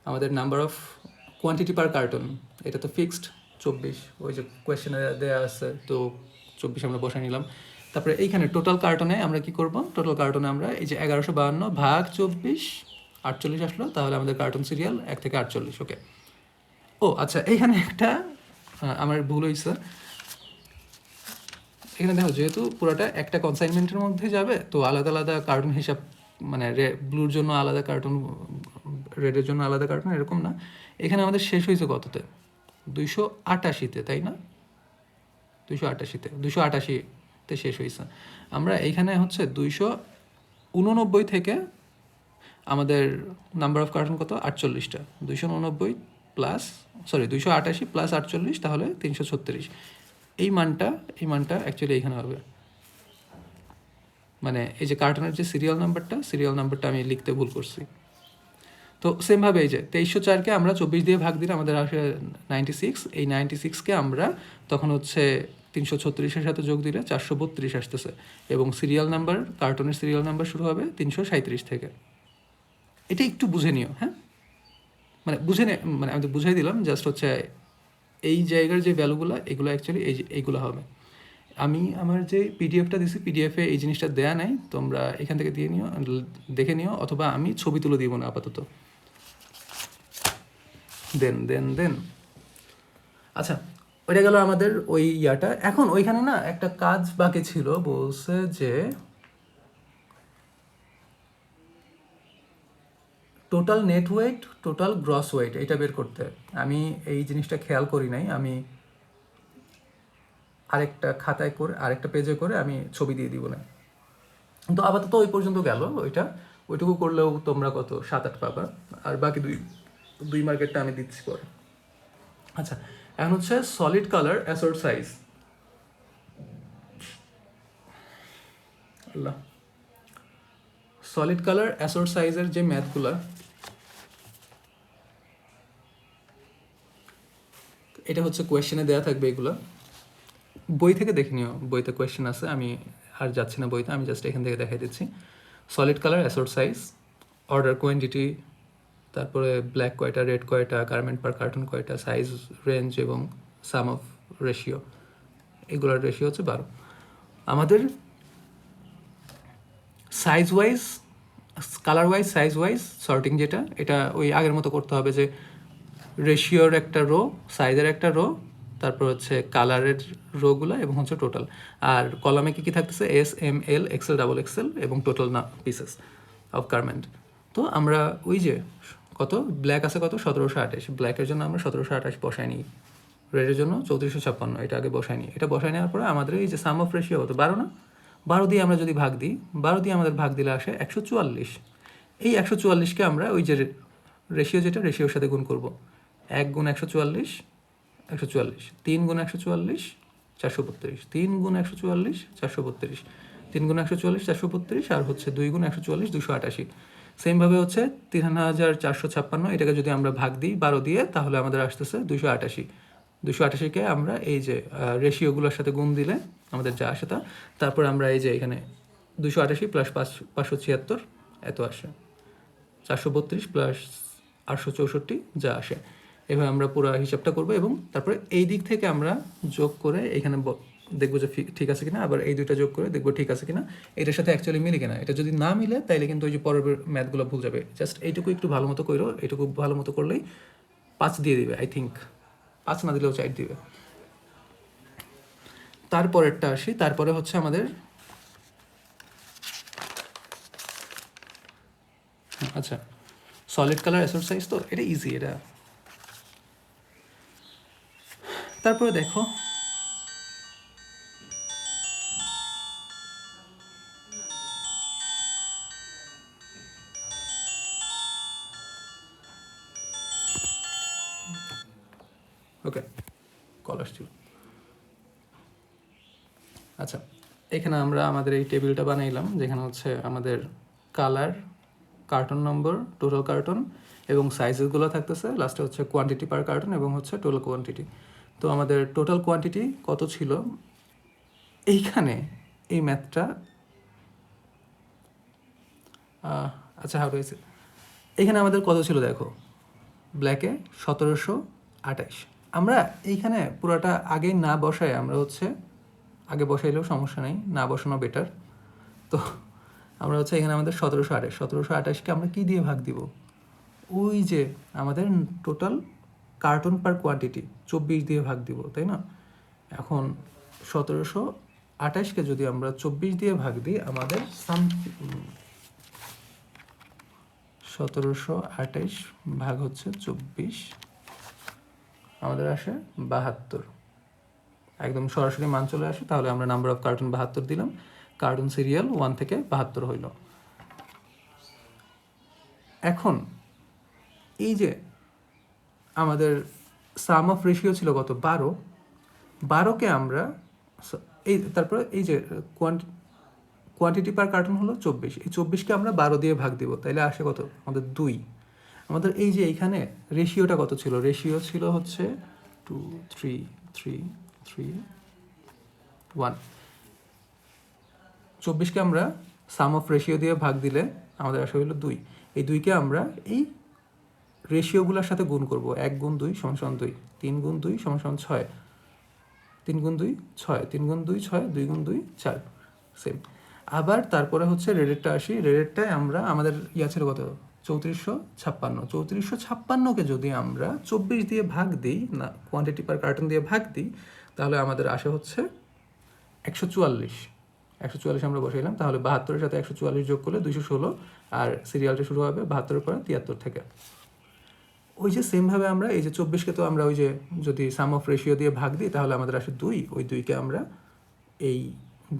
আমাদের number of quantity per carton, এটা তো ফিক্সড 24, ওই যে কোয়েশ্চেনে দেওয়া আছে, তো 24 আমরা বসাই নিলাম। তারপরে এইখানে টোটাল কার্টনে আমরা কি করব, টোটাল কার্টনে আমরা এই যে 1152 ভাগ 24, 48 আসলো, তাহলে আমাদের কার্টন সিরিয়াল 1 থেকে 48। ওকে। ও আচ্ছা, এইখানে একটা আমার ভুল হয়েছে, এখানে দেখো যেহেতু পুরোটা একটা কনসাইনমেন্টের মধ্যে যাবে, তো আলাদা আলাদা কার্টুন হিসাব, মানে ব্লুর জন্য আলাদা কার্টুন, রেডের জন্য আলাদা কার্টুন, এরকম না। এখানে আমাদের শেষ হয়েছে কততে, 288-তে, তাই না? 288-তে শেষ হয়েছে। আমরা এইখানে হচ্ছে 289 থেকে আমাদের নাম্বার অফ কার্টুন কত, 48টা, 289 প্লাস 288 প্লাস 48, তাহলে 336। এই মানটা অ্যাকচুয়ালি এইখানে হবে, মানে এই যে কার্টুনের যে সিরিয়াল নাম্বারটা আমি লিখতে ভুল করছি। তো সেমভাবে এই যে 2304-কে আমরা 24 দিয়ে ভাগ দিলে আমাদের আসে 96, এই 96-কে আমরা তখন হচ্ছে 336-এর সাথে যোগ দিলে 432 আসতেছে, এবং কার্টুনের সিরিয়াল নাম্বার শুরু হবে 337 থেকে। এটা একটু বুঝে নিও, হ্যাঁ, মানে মানে আমি তো বুঝাই দিলাম, জাস্ট হচ্ছে এই জায়গার যে ভ্যালুগুলো, এগুলো অ্যাকচুয়ালি এইগুলো হবে। আমি আমার যে পিডিএফটা দিছি, পিডিএফে এই জিনিসটা দেয়া নাই, তোমরা এখান থেকে দেখে নিও, অথবা আমি ছবি তুলে দিব না আপাতত। দেন আচ্ছা, ওইটা গেল আমাদের ওই ইয়াটা। এখন ওইখানে না একটা কাজ বাকি ছিল, বলছে যে total net weight, total gross weight, এটা বের করতে। আমি এই জিনিসটা খেয়াল করি নাই, আমি আরেকটা খাতায় করে, আরেকটা পেজে করে আমি ছবি দিয়ে দিব না। তো আপাতত ওই পর্যন্ত গেল, ওইটুকু করলেও তোমরা কত 7-8 পাবা, আর বাকি দুই মার্কেটটা আমি দিচ্ছি পরে। আচ্ছা, এখন হচ্ছে solid colour assort size. Solid colour assort সাইজের যে ম্যাথগুলা, এটা হচ্ছে কোয়েশ্চেনে দেওয়া থাকবে, এগুলো বই থেকে দেখে নিও, বইতে কোয়েশ্চেন আছে, আমি আর যাচ্ছি না বইতে, আমি জাস্ট এখান থেকে দেখাই দিচ্ছি। Solid colour assort size, order quantity, তারপরে ব্ল্যাক কয়টা, রেড কয়টা, গার্মেন্ট পার কার্টুন কয়টা, সাইজ রেঞ্জ এবং সাম অফ রেশিও, এগুলোর রেশিও হচ্ছে 12। আমাদের size wise, colour wise, size wise sorting, যেটা এটা ওই আগের মতো করতে হবে, যে রেশিওর একটা রো, সাইজের একটা রো, তারপর হচ্ছে কালারের রোগুলো, এবং হচ্ছে টোটাল। আর কলামে কী কী থাকতেছে, S, M, L, XL, double Excel, এবং টোটাল না পিসেস অফ গার্মেন্ট। তো আমরা ওই যে কত ব্ল্যাক আছে কত 1728, ব্ল্যাকের জন্য আমরা 1728 বসাই নিই, রেডের জন্য 3456, এটা আগে বসাই নিই। এটা বসাই নেওয়ার পরে আমাদের এই যে সাম অফ রেশিও কত 12 না, 12 দিয়ে আমরা যদি ভাগ দিই, 12 দিয়ে আমাদের ভাগ দিলে আসে 144। এই 144কে আমরা ওই যে রেশিও যেটা রেশিওর সাথে গুণ করব, 1 গুণ 144 144, 3 গুণ 144 432, 3 গুণ 144 432, 3 গুণ 144 432, আর হচ্ছে 2 গুণ 144 288। সেমভাবে হচ্ছে 3456, এটাকে যদি আমরা ভাগ দিই 12 দিয়ে, তাহলে আমাদের আসতেছে 288। 288কে আমরা এই যে রেশিওগুলোর সাথে গুণ দিলে আমাদের যা আসে তা, তারপর আমরা এই যে এখানে 288 প্লাস 576 এত আসে, 432 প্লাস 864 যা আসে। এভাবে আমরা পুরো হিসাবটা করবো এবং তারপরে এই দিক থেকে আমরা যোগ করে এখানে দেখবো যে ঠিক আছে কিনা, আবার এই দুইটা যোগ করে দেখবো ঠিক আছে কিনা, এটার সাথে অ্যাকচুয়ালি মিলে কিনা। এটা যদি না মিলে তাইলে কিন্তু ওই যে পরের ম্যাথগুলো ভুল যাবে। জাস্ট এইটুকু একটু ভালো মতো করো, এইটুকু ভালো মতো করলেই 5 দিয়ে দিবে, আই থিঙ্ক 5 না দিলেও 4 দিবে। তারপরেরটা আসি, তারপরে হচ্ছে আমাদের আচ্ছা সলিড কালার এক্সারসাইজ, তো এটা ইজি এটা। তারপরে দেখো ওকে কল আসছিল। আচ্ছা এখানে আমরা আমাদের এই টেবিলটা বানাইলাম, যেখানে হচ্ছে আমাদের কালার, কার্টন নম্বর, টোটাল কার্টন এবং সাইজেসগুলো থাকতেছে, লাস্টে হচ্ছে কোয়ান্টিটি পার কার্টন এবং হচ্ছে টোটাল কোয়ান্টিটি। তো আমাদের টোটাল কোয়ান্টিটি কত ছিল এইখানে, এই ম্যাথটা আচ্ছা হাউ হয়েছে, এইখানে আমাদের কত ছিল দেখো, ব্ল্যাকে 1728। আমরা এইখানে পুরোটা আগে না বসায় আমরা হচ্ছে, আগে বসাইলেও সমস্যা নেই, না বসানো বেটার। তো আমরা হচ্ছে এখানে আমাদের 1728কে আমরা কি দিয়ে ভাগ দিব, ওই যে আমাদের টোটাল কার্টন পার কোয়ান্টিটি 24 দিয়ে ভাগ দিব, তাই না? এখন 1728কে যদি আমরা 24 দিয়ে ভাগ দিই, আমাদের 1728 ভাগ হচ্ছে 24, আমাদের আসে 72। একদম সরাসরি মান চলে আসে, তাহলে আমরা নাম্বার অফ কার্টুন 72 দিলাম, কার্টুন সিরিয়াল 1 থেকে 72 হইল। এখন এই যে আমাদের সাম অফ রেশিও ছিল কত 12, 12কে আমরা এই তারপরে এই যে কোয়ান্টিটি পার কার্টুন হলো 24, এই 24কে আমরা 12 দিয়ে ভাগ দিব, তাইলে আসে কত আমাদের 2। আমাদের এই যে এইখানে রেশিওটা কত ছিল, রেশিও ছিল হচ্ছে 2 3 3 3 1। 24কে আমরা সাম অফ রেশিও দিয়ে ভাগ দিলে আমাদের আসে হলো 2। এই 2কে আমরা এই রেশিওগুলোর সাথে গুণ করব, 1 গুণ 2 সমান 2, 3 গুণ 2 সমান 6, 3 গুণ 2 6, 3 গুণ 2 6, 2 গুণ 2 4, সেম। আবার তারপরে হচ্ছে রেডেরটা আসি, রেডেরটায় আমরা আমাদের ইয়া ছিল কত 3456, 3456কে যদি আমরা 24 দিয়ে ভাগ দিই, না কোয়ান্টিটি পার কার্টন দিয়ে ভাগ দিই, তাহলে আমাদের আসে হচ্ছে 144। 144 আমরা বসাইলাম, তাহলে 72-এর সাথে 144 যোগ করলে 216, আর সিরিয়ালটা শুরু হবে 72-এর পরে 73 থেকে। ওই যে সেমভাবে আমরা এই যে 24কে তো আমরা ওই যে যদি সাম অফ রেশিও দিয়ে ভাগ দিই, তাহলে আমাদের আসে 2, ওই 2কে আমরা এই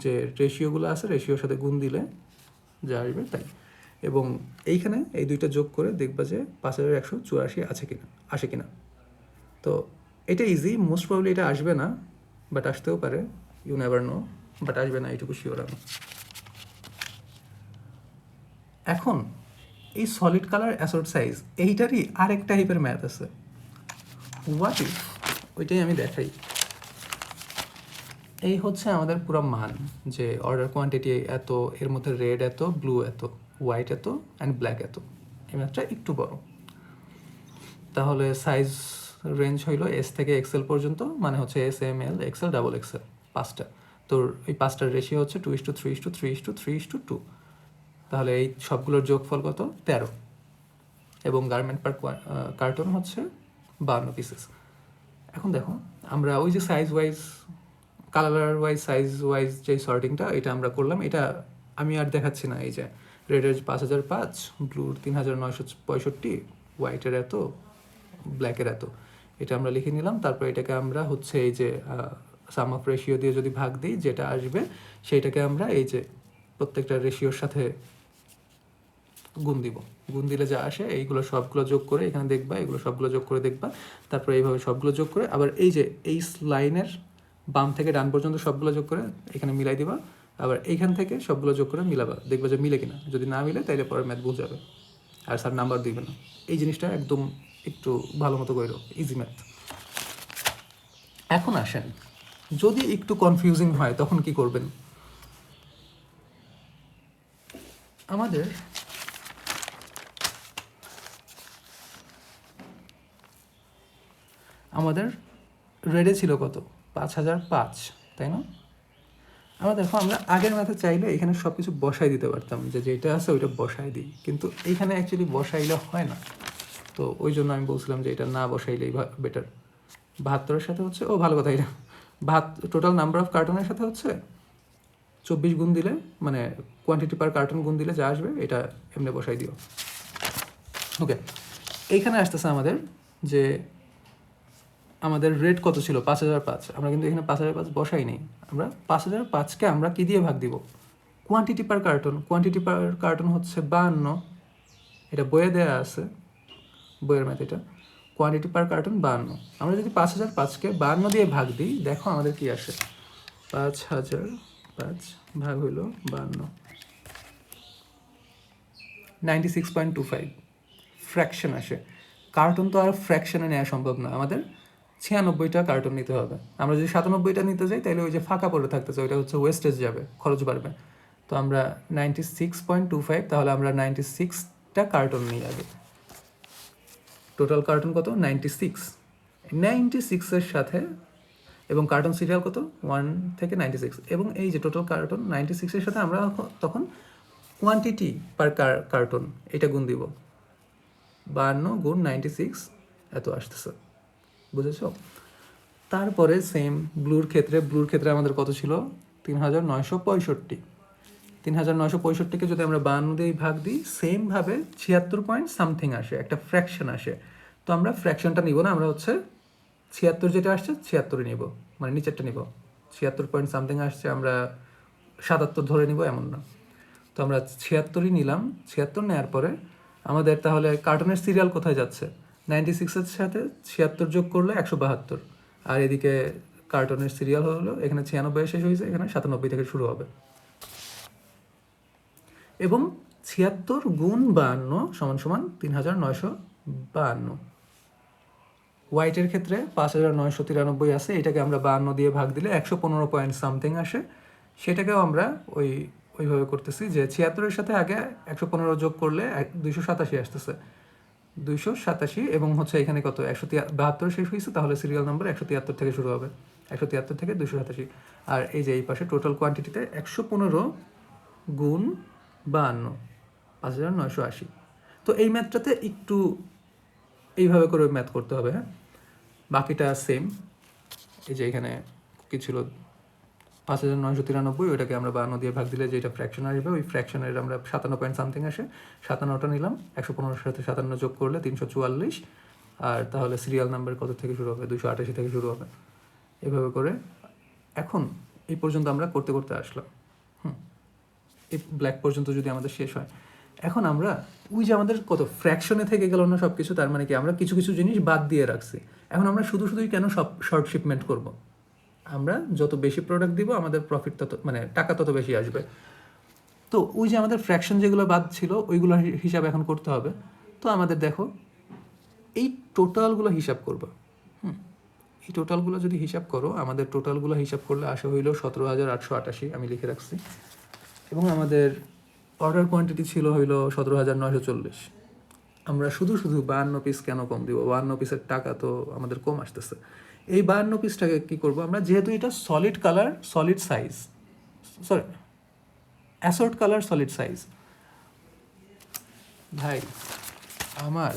যে রেশিওগুলো আছে রেশিওর সাথে গুণ দিলে যা আসবে তাই। এবং এইখানে এই দুইটা যোগ করে দেখবা যে 5184 আসে কিনা। তো এটা ইজি, মোস্ট প্রবলি এটা আসবে না, বাট আসতেও পারে, ইউ নেভার নো, বাট আসবে না এইটুকু শিওর আমি। এখন এই সলিড কালার অ্যাসর্ট সাইজ, এইটারই আরেক টাইপের ম্যাথ আছে, হোয়াট ইফ, ওইটাই আমি দেখাই। এই হচ্ছে আমাদের পুরো মান, যে অর্ডার কোয়ান্টিটি এত, এর মধ্যে রেড এত, ব্লু এত, হোয়াইট এত অ্যান্ড ব্ল্যাক এত, এই ম্যাথটা একটু বড়। তাহলে সাইজ রেঞ্জ হইল এস থেকে এক্সেল পর্যন্ত, মানে হচ্ছে S M L XL double XL 5টা। তো এই 5টার রেশিও হচ্ছে 2:3:3:3:2। তাহলে এই সবগুলোর যোগফল কত 13, এবং গার্মেন্ট পার কার্টন হচ্ছে 52 পিসেস। এখন দেখো আমরা ওই যে size wise, colour wise, size wise যে সর্টিংটা এটা আমরা করলাম, এটা আমি আর দেখাচ্ছি না। এই যে রেডের 5005, ব্লুর 3965, হোয়াইটের এত, ব্ল্যাকের এত, এটা আমরা লিখে নিলাম। তারপর এটাকে আমরা হচ্ছে এই যে সাম অফ রেশিও দিয়ে যদি ভাগ দিই, যেটা আসবে সেইটাকে আমরা এই যে প্রত্যেকটা রেশিওর সাথে গুণ দিব। গুণ দিলে যা আসে এইগুলো সবগুলো যোগ করে এখানে দেখবা, এগুলো সবগুলো যোগ করে দেখবা। তারপরে এইভাবে সবগুলো যোগ করে আবার এই যে এই লাইনের বাম থেকে ডান পর্যন্ত সবগুলো যোগ করে এখানে মিলাই দিবা। আবার এইখান থেকে সবগুলো যোগ করে মিলাবা, দেখবা যে মিলে কিনা। যদি না মিলে তাইলে পরে ম্যাথ ভুল যাবে, আর স্যার নাম্বার দিবে না। এই জিনিসটা একদম একটু ভালো মতো করো, ইজি ম্যাথ। এখন আসেন, যদি একটু কনফিউজিং হয় তখন কি করবেন? আমাদের রেডে ছিল কত? 5005, তাই না? আমরা দেখো, আমরা আগের ম্যাথে চাইলে এখানে সব কিছু বসাই দিতে পারতাম, যে যেটা আছে ওইটা বসাই দিই, কিন্তু এইখানে অ্যাকচুয়ালি বসাইলে হয় না। তো ওই জন্য আমি বলছিলাম যে এটা না বসাইলেই বেটার। 72-এর সাথে হচ্ছে, ও ভালো কথা, এটা টোটাল নাম্বার অফ কার্টনের সাথে হচ্ছে 24 গুণ দিলে, মানে কোয়ান্টিটি পার কার্টন গুণ দিলে যা আসবে এটা এমনি বসাই দিও। ওকে, এইখানে আসতেছে আমাদের যে আমাদের রেট কত ছিল? 5005। আমরা কিন্তু এখানে 5005 বসাই নেই। আমরা 5005কে আমরা কি দিয়ে ভাগ দিব? কোয়ান্টিটি পার কার্টন। কোয়ান্টিটি পার কার্টন হচ্ছে 52, এটা বইয়ে দেওয়া আছে, বইয়ের ম্যাথ এটা। কোয়ান্টিটি পার কার্টন 52। আমরা যদি 5005কে 52 দিয়ে ভাগ দিই, দেখো আমাদের কি আসে। 5005 ভাগ হইল 52, 96.25 ফ্র্যাকশন আসে। কার্টন তো আর ফ্র্যাকশনে নেওয়া সম্ভব না, আমাদের 96টা কার্টন নিতে হবে। আমরা যদি 97টা নিতে যাই তাহলে ওই যে ফাঁকা পড়ে থাকতেছে, ওইটা হচ্ছে ওয়েস্টেজ যাবে, খরচ বাড়বে। তো আমরা 96.25, তাহলে আমরা 96টা কার্টন নিই আগে। টোটাল কার্টন কত? 96। 96-এর সাথে, এবং কার্টন সিরিয়াল কত? 1 থেকে 96, এবং এই যে টোটাল কার্টন 96-এর সাথে আমরা তখন কোয়ান্টিটি পার কার্টন এটা গুণ দিব। 52 গুণ 96 এত আসতেছে, বুঝেছ? তারপরে সেম ব্লুর ক্ষেত্রে আমাদের কত ছিল? 3965। 3965কে যদি আমরা 52 দিয়ে ভাগ দিই, সেমভাবে 76 পয়েন্ট সামথিং আসে, একটা ফ্র্যাকশন আসে। তো আমরা ফ্র্যাকশনটা নিব না, আমরা হচ্ছে 76 যেটা আসছে 76ই নিব, মানে নিচেরটা নিব। 76 পয়েন্ট সামথিং আসছে, আমরা 77 ধরে নিব এমন না। তো আমরা 76ই নিলাম। 76 নেওয়ার পরে আমাদের তাহলে কার্টনের সিরিয়াল কোথায় যাচ্ছে? 96-এর সাথে 76 যোগ করলে 172, আর এদিকে কার্টনের সিরিয়াল হলো এখানে 96 শেষ হয়েছে, এখানে 97 থেকে শুরু হবে। এবং 76 গুণ 52 সমান সমান 3952। হোয়াইটের ক্ষেত্রে 5993 আছে, এটাকে আমরা 52 দিয়ে ভাগ দিলে 115 পয়েন্ট সামথিং আসে। সেটাকেও আমরা ওইভাবে করতেছি যে 76-এর সাথে আগে 115 যোগ করলে 287 আসতেছে, 287, এবং হচ্ছে এখানে কত? 172 শেষ হয়েছে, তাহলে সিরিয়াল নাম্বার 173 থেকে শুরু হবে, 173 থেকে 287। আর এই যে এই পাশে টোটাল কোয়ান্টিটিতে 115 গুণ 52, 5980। তো এই ম্যাথটাতে একটু এইভাবে করে ম্যাথ করতে হবে, হ্যাঁ। বাকিটা সেম। এই যে এখানে কি ছিল? 5993, ওইটাকে আমরা 52 দিয়ে ভাগ দিলে যেটা ফ্র্যাকশন আসবে, ওই ফ্র্যাকশনের আমরা 57 পয়েন্ট সামথিং আসে, 57টা নিলাম। 115-এর সাথে 57 যোগ করলে 344, আর তাহলে সিরিয়াল নাম্বার কত থেকে শুরু হবে? 288 থেকে শুরু হবে। এভাবে করে এখন এই পর্যন্ত আমরা করতে করতে আসলাম। এই ব্ল্যাক পর্যন্ত যদি আমাদের শেষ হয়, এখন আমরা ওই যে আমাদের কত ফ্র্যাকশনে থেকে গেল না সব কিছু, তার মানে কি আমরা কিছু কিছু জিনিস বাদ দিয়ে রাখছি। এখন আমরা শুধুই কেন সব শর্ট শিপমেন্ট করব? আমরা যত বেশি প্রোডাক্ট দিব আমাদের প্রফিট তত, মানে টাকা তত বেশি আসবে। তো ওই যে আমাদের ফ্র্যাকশন যেগুলো বাদ ছিল ওইগুলো হিসাব এখন করতে হবে। তো আমাদের দেখো, এই টোটালগুলো হিসাব করবো। এই টোটালগুলো যদি হিসাব করো, আমাদের টোটালগুলো হিসাব করলে আসা হইল 17,888, আমি লিখে রাখছি। এবং আমাদের অর্ডার কোয়ান্টিটি ছিল হইল 17,940। আমরা শুধু 52 পিস কেন কম দিব? 52 পিসের টাকা তো আমাদের কম আসতেছে। এই 52 পিসটাকে কী করবো আমরা? যেহেতু এটা solid colour, solid size, sorry assort colour, solid size. ভাই আমার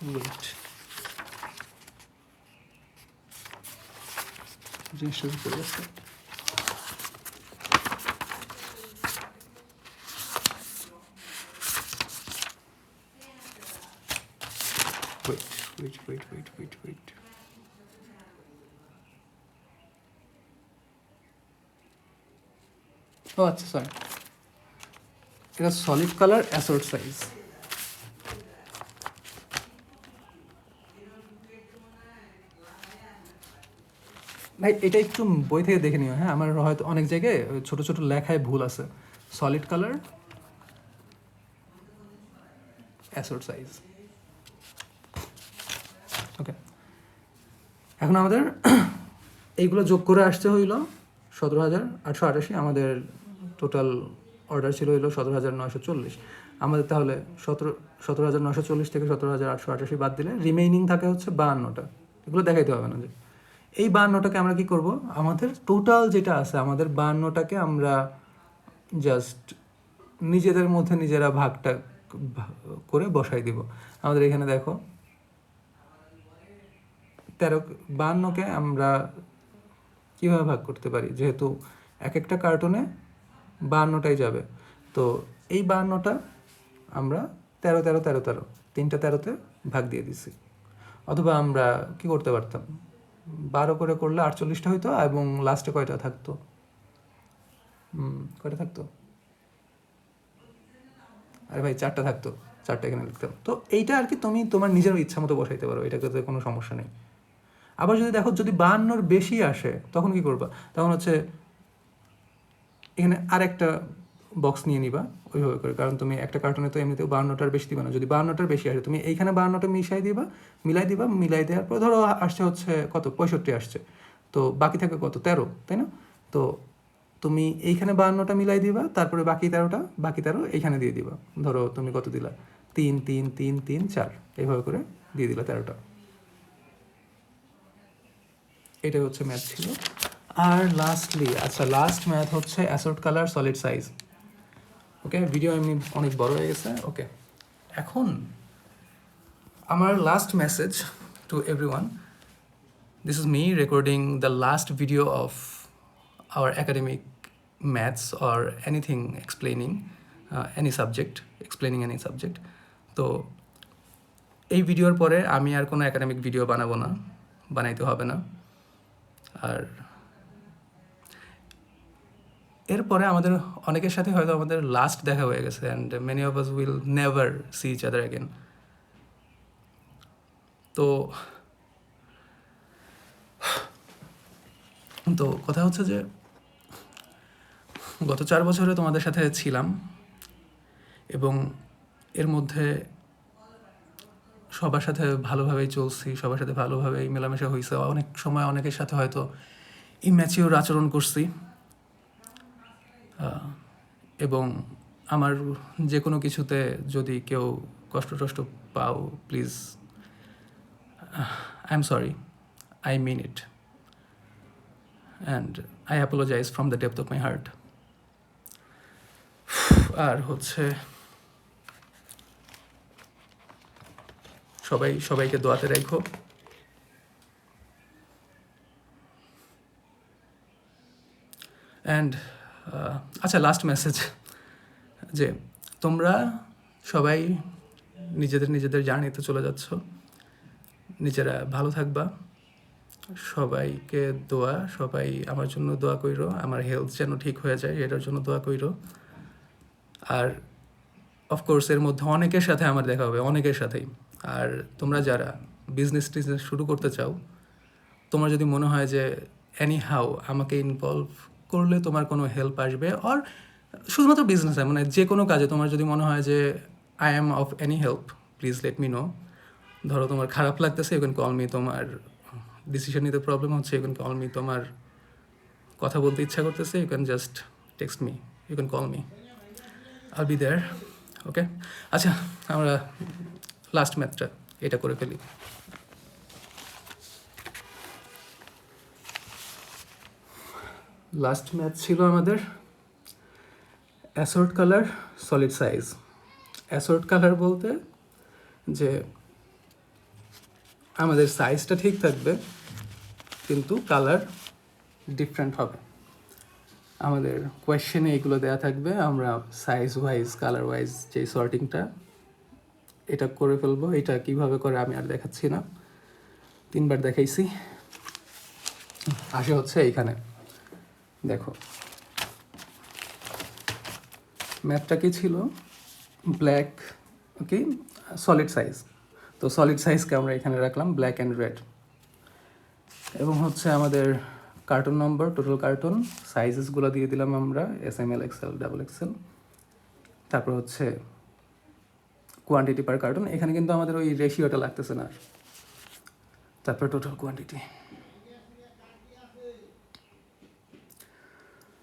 ওয়েট, জিনিসটা উপরে আছে। wait. ও আচ্ছা, সরি, এটা সলিড কালার অ্যাসর্ট সাইজ। ভাই এটা একটু বই থেকে দেখে নিও, হ্যাঁ, আমার হয়তো অনেক জায়গায় ছোট ছোট লেখায় ভুল আছে। Solid colour assort size. Okay, এখন আমাদের এইগুলো যোগ করে আসতে হইল 17,888। আমাদের টোটাল অর্ডার ছিল হইলো 17,940। আমাদের তাহলে 17,940 থেকে 17,888 বাদ দিলে রিমেইনিং থাকে হচ্ছে 52টা। এগুলো দেখাইতে হবে না যে এই 52টাকে আমরা কি করব, আমাদের টোটাল যেটা আছে আমাদের 52টাকে আমরা জাস্ট নিজেদের মধ্যে নিজেরা ভাগটা করে বসাই দিব। আমাদের এখানে দেখো 52কে আমরা কীভাবে ভাগ করতে পারি, যেহেতু এক একটা কার্টুনে 52টাই যাবে, তো এই 52টা আমরা 13 তিনটা 13তে ভাগ দিয়ে দিছি। অথবা আমরা কি করতে পারতাম, 12 করে করলে 48টা হইতো, এবং লাস্টে কয়টা থাকতো, কয়টা থাকতো, আরে ভাই 4টা থাকতো, 4টা এখানে লিখতাম। তো এইটা আর কি তুমি তোমার নিজের ইচ্ছা মতো বসাইতে পারো, এটাতে কোনো সমস্যা নেই। আবার যদি দেখো যদি 52র বেশি আসে তখন কি করবা, তখন হচ্ছে এখানে আরেকটা বক্স নিয়ে নিবা ওইভাবে করে, কারণ তুমি একটা কার্টুনে তো এমনিতেও 52টার বেশি দিবা না। যদি 52টার বেশি আসে তুমি এইখানে 52টা মিলাই দেওয়ার পর ধরো আসছে হচ্ছে কত, 65 আসছে, তো বাকি থাকে কত, 13, তাই না? তো তুমি এইখানে 52টা মিলাই দিবা, তারপরে বাকি 13 এইখানে দিয়ে দিবা। ধরো তুমি কত দিলা, 3 3 3 3 4, এইভাবে করে দিয়ে দিলা 13টা। এটাই হচ্ছে ম্যাথ ছিল। আর লাস্টলি, আচ্ছা, লাস্ট ম্যাথ হচ্ছে অ্যাসর্ট কালার সলিড সাইজ। ওকে, ভিডিও এমনি অনেক বড় হয়ে গেছে। ওকে, এখন আমার last message to everyone, this is me recording the last video of our academic maths or anything explaining any subject, তো এই ভিডিওর পরে আমি আর কোনো একাডেমিক ভিডিও বানাইতে হবে না। আর এরপরে আমাদের অনেকের সাথে হয়তো আমাদের লাস্ট দেখা হয়ে গেছে, and many of us will never see each other again. তো কথা হচ্ছে যে গত 4 বছরে তোমাদের সাথে ছিলাম, এবং এর মধ্যে সবার সাথে ভালোভাবেই চলছি, সবার সাথে ভালোভাবেই মেলামেশা হয়েছে। অনেক সময় অনেকের সাথে হয়তো ইম্যাচিওর আচরণ করছি, এবং আমার যে কোনো কিছুতে যদি কেউ কষ্ট পাও, please, I am sorry, I mean it, and I apologise from the depth of my heart. আর হচ্ছে সবাইকে দোয়াতে রাখো। অ্যান্ড আচ্ছা, লাস্ট মেসেজ, যে তোমরা সবাই নিজেদের জার্নিতে চলে যাচ্ছ, নিজেরা ভালো থাকবা, সবাইকে সবাই আমার জন্য দোয়া কইরো, আমার হেলথ যেন ঠিক হয়ে যায় এটার জন্য দোয়া কইরো। আর অফকোর্স এর মধ্যে অনেকের সাথে আমার দেখা হবে, অনেকের সাথেই। আর তোমরা যারা বিজনেস শুরু করতে চাও, তোমার যদি মনে হয় যে এনি হাউ আমাকে ইনভলভ করলে তোমার কোনো হেল্প আসবে, আর শুধুমাত্র বিজনেসে, মানে যে কোনো কাজে তোমার যদি মনে হয় যে I am of any help, please let me know. ধরো তোমার খারাপ লাগতেছে, ইউ ক্যান কল মি, তোমার ডিসিশন নিতে প্রবলেম হচ্ছে, ইউ ক্যান কল মি, তোমার কথা বলতে ইচ্ছা করতেছে, you can just text me, you can call me, I'll be there. Okay, আচ্ছা, আমরা লাস্ট ম্যাথটা এটা করে ফেলি। লাস্ট ম্যাথ ছিল আমাদের assort colour solid size. Assort colour বলতে যে আমাদের সাইজটা ঠিক থাকবে, কিন্তু কালার ডিফারেন্ট হবে। আমাদের কোয়েশ্চেনে এগুলো দেওয়া থাকবে, আমরা সাইজ ওয়াইজ কালার ওয়াইজ যে সর্টিংটা এটা করে ফেলবো। এটা কিভাবে করে আমি আর দেখাচ্ছি না, 3বার দেখাইছি। আসে হচ্ছে এইখানে দেখো ম্যাথটা কি ছিল, ব্ল্যাক ওকে সলিড সাইজ। তো সলিড সাইজকে আমরা এখানে রাখলাম ব্ল্যাক অ্যান্ড রেড, এবং হচ্ছে আমাদের কার্টুন নম্বর, টোটাল কার্টুন সাইজেসগুলো দিয়ে দিলাম আমরা SML XL ডাবল XL। তারপর হচ্ছে কোয়ান্টিটি পার কার্টুন, এখানে কিন্তু আমাদের ওই রেশিওটা লাগতেছে না। তারপর টোটাল কোয়ান্টিটি।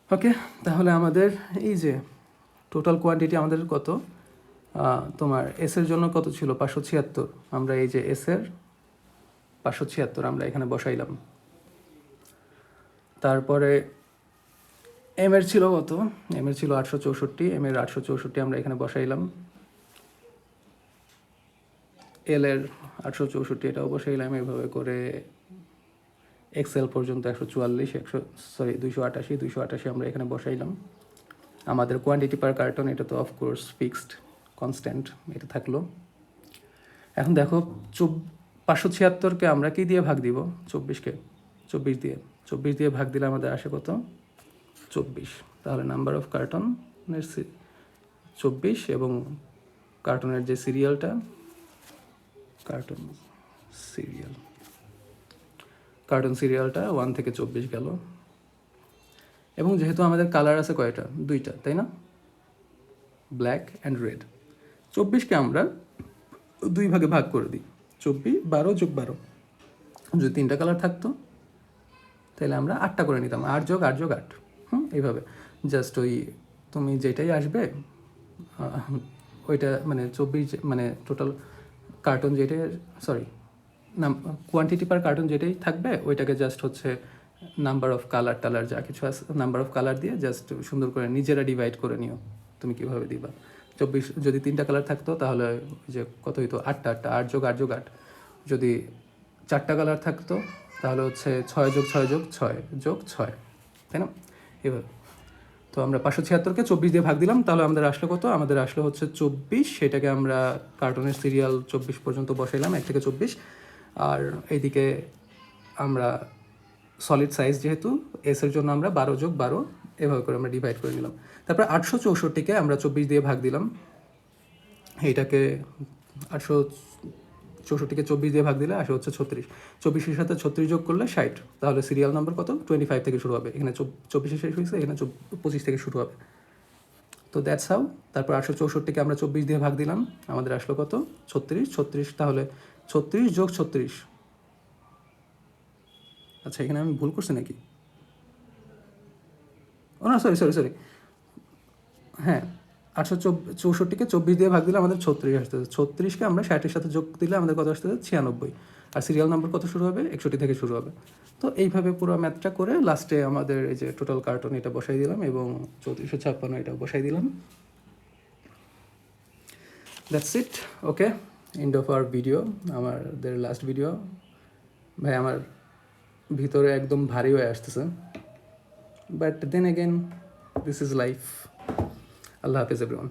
ওকে, তাহলে আমাদের এই যে টোটাল কোয়ান্টিটি আমাদের কত, তোমার এসের জন্য কত ছিল 576, আমরা এই যে এসের 576 আমরা এখানে বসাইলাম। তারপরে এম এর ছিল কত, এম এর ছিল 864, এম এর 864 আমরা এখানে বসাইলাম। এল এর 864 এটাও বসাইলাম। এভাবে করে এক্সেল পর্যন্ত 144 288 আমরা এখানে বসাইলাম। আমাদের কোয়ান্টিটি পার কার্টন এটা তো অফকোর্স ফিক্সড কনস্ট্যান্ট, এটা থাকলো। এখন দেখো 576কে আমরা কি দিয়ে ভাগ দিব, 24 দিয়ে। 24 দিয়ে ভাগ দিলে আমাদের আসে কত, 24। তাহলে নাম্বার অফ কার্টনের 24, এবং কার্টুনের যে সিরিয়ালটা, কার্টুন সিরিয়ালটা 1 থেকে 24 গেল। এবং যেহেতু আমাদের কালার আছে কয়টা, 2টা, তাই না, ব্ল্যাক অ্যান্ড রেড। 24কে আমরা 2 ভাগে ভাগ করে দিই, 24 12 যোগ 12। যদি 3টা কালার থাকতো তাহলে আমরা 8টা করে নিতাম, 8 যোগ 8 যোগ 8। এইভাবে জাস্ট ওই তুমি যেটাই আসবে ওইটা মানে 24 মানে টোটাল কার্টুন যেটাই, সরি কোয়ান্টিটি পার কার্টুন যেটাই থাকবে ওইটাকে জাস্ট হচ্ছে নাম্বার অফ কালার টালার যা কিছু আছে নাম্বার অফ কালার দিয়ে জাস্ট সুন্দর করে নিজেরা ডিভাইড করে নিও তুমি কীভাবে দিবা। 24 যদি 3টা কালার থাকতো তাহলে যে কত হইতো, 8টা 8 যোগ 8 যোগ 8। যদি 4টা কালার থাকতো তাহলে হচ্ছে 6 যোগ 6 যোগ 6 যোগ 6, তাই না, এভাবে। তো আমরা 576কে 24 দিয়ে ভাগ দিলাম, তাহলে আমাদের আসলো কত, আমাদের আসলো হচ্ছে 24। সেটাকে আমরা কার্টুনের সিরিয়াল 24 পর্যন্ত বসাইলাম, 1 থেকে 24। আর এইদিকে আমরা সলিড সাইজ যেহেতু এসের জন্য আমরা 12 যোগ 12 এভাবে করে আমরা ডিভাইড করে নিলাম। তারপর 864কে আমরা 24 দিয়ে ভাগ দিলাম, এইটাকে 864কে 24 দিয়ে ভাগ দিলে আসে হচ্ছে 36। 24-এর সাথে 36 যোগ করলে 60, তাহলে সিরিয়াল নাম্বার কত, 25 থেকে শুরু হবে। এখানে 24 শেষ হয়েছে, এখানে 25 থেকে শুরু হবে। তো দ্যাটস হাউ। তারপর 864কে আমরা 24 দিয়ে ভাগ দিলাম, আমাদের আসলো কত, 36। তাহলে 36 যোগ 36, আচ্ছা এখানে আমি ভুল করছি নাকি, ও না সরি, হ্যাঁ 864কে 24 দিয়ে ভাগ দিলে আমাদের 36 আসতেছে। 36কে আমরা 60-এর সাথে যোগ দিলে আমাদের কত আসতেছে, 96। আর সিরিয়াল নাম্বার কত শুরু হবে, 61 থেকে শুরু হবে। তো এইভাবে পুরো ম্যাথটা করে লাস্টে আমাদের এই যে টোটাল কার্টুন এটা বসাই দিলাম এবং 3456 এটা বসাই দিলাম। That's it. Okay, end of our video, আমাদের লাস্ট ভিডিও। ভাই আমার ভিতরে একদম ভারী হয়ে আসতেছে, but then again this is life. আল্লাহ হাফেজ এভরিওয়ান।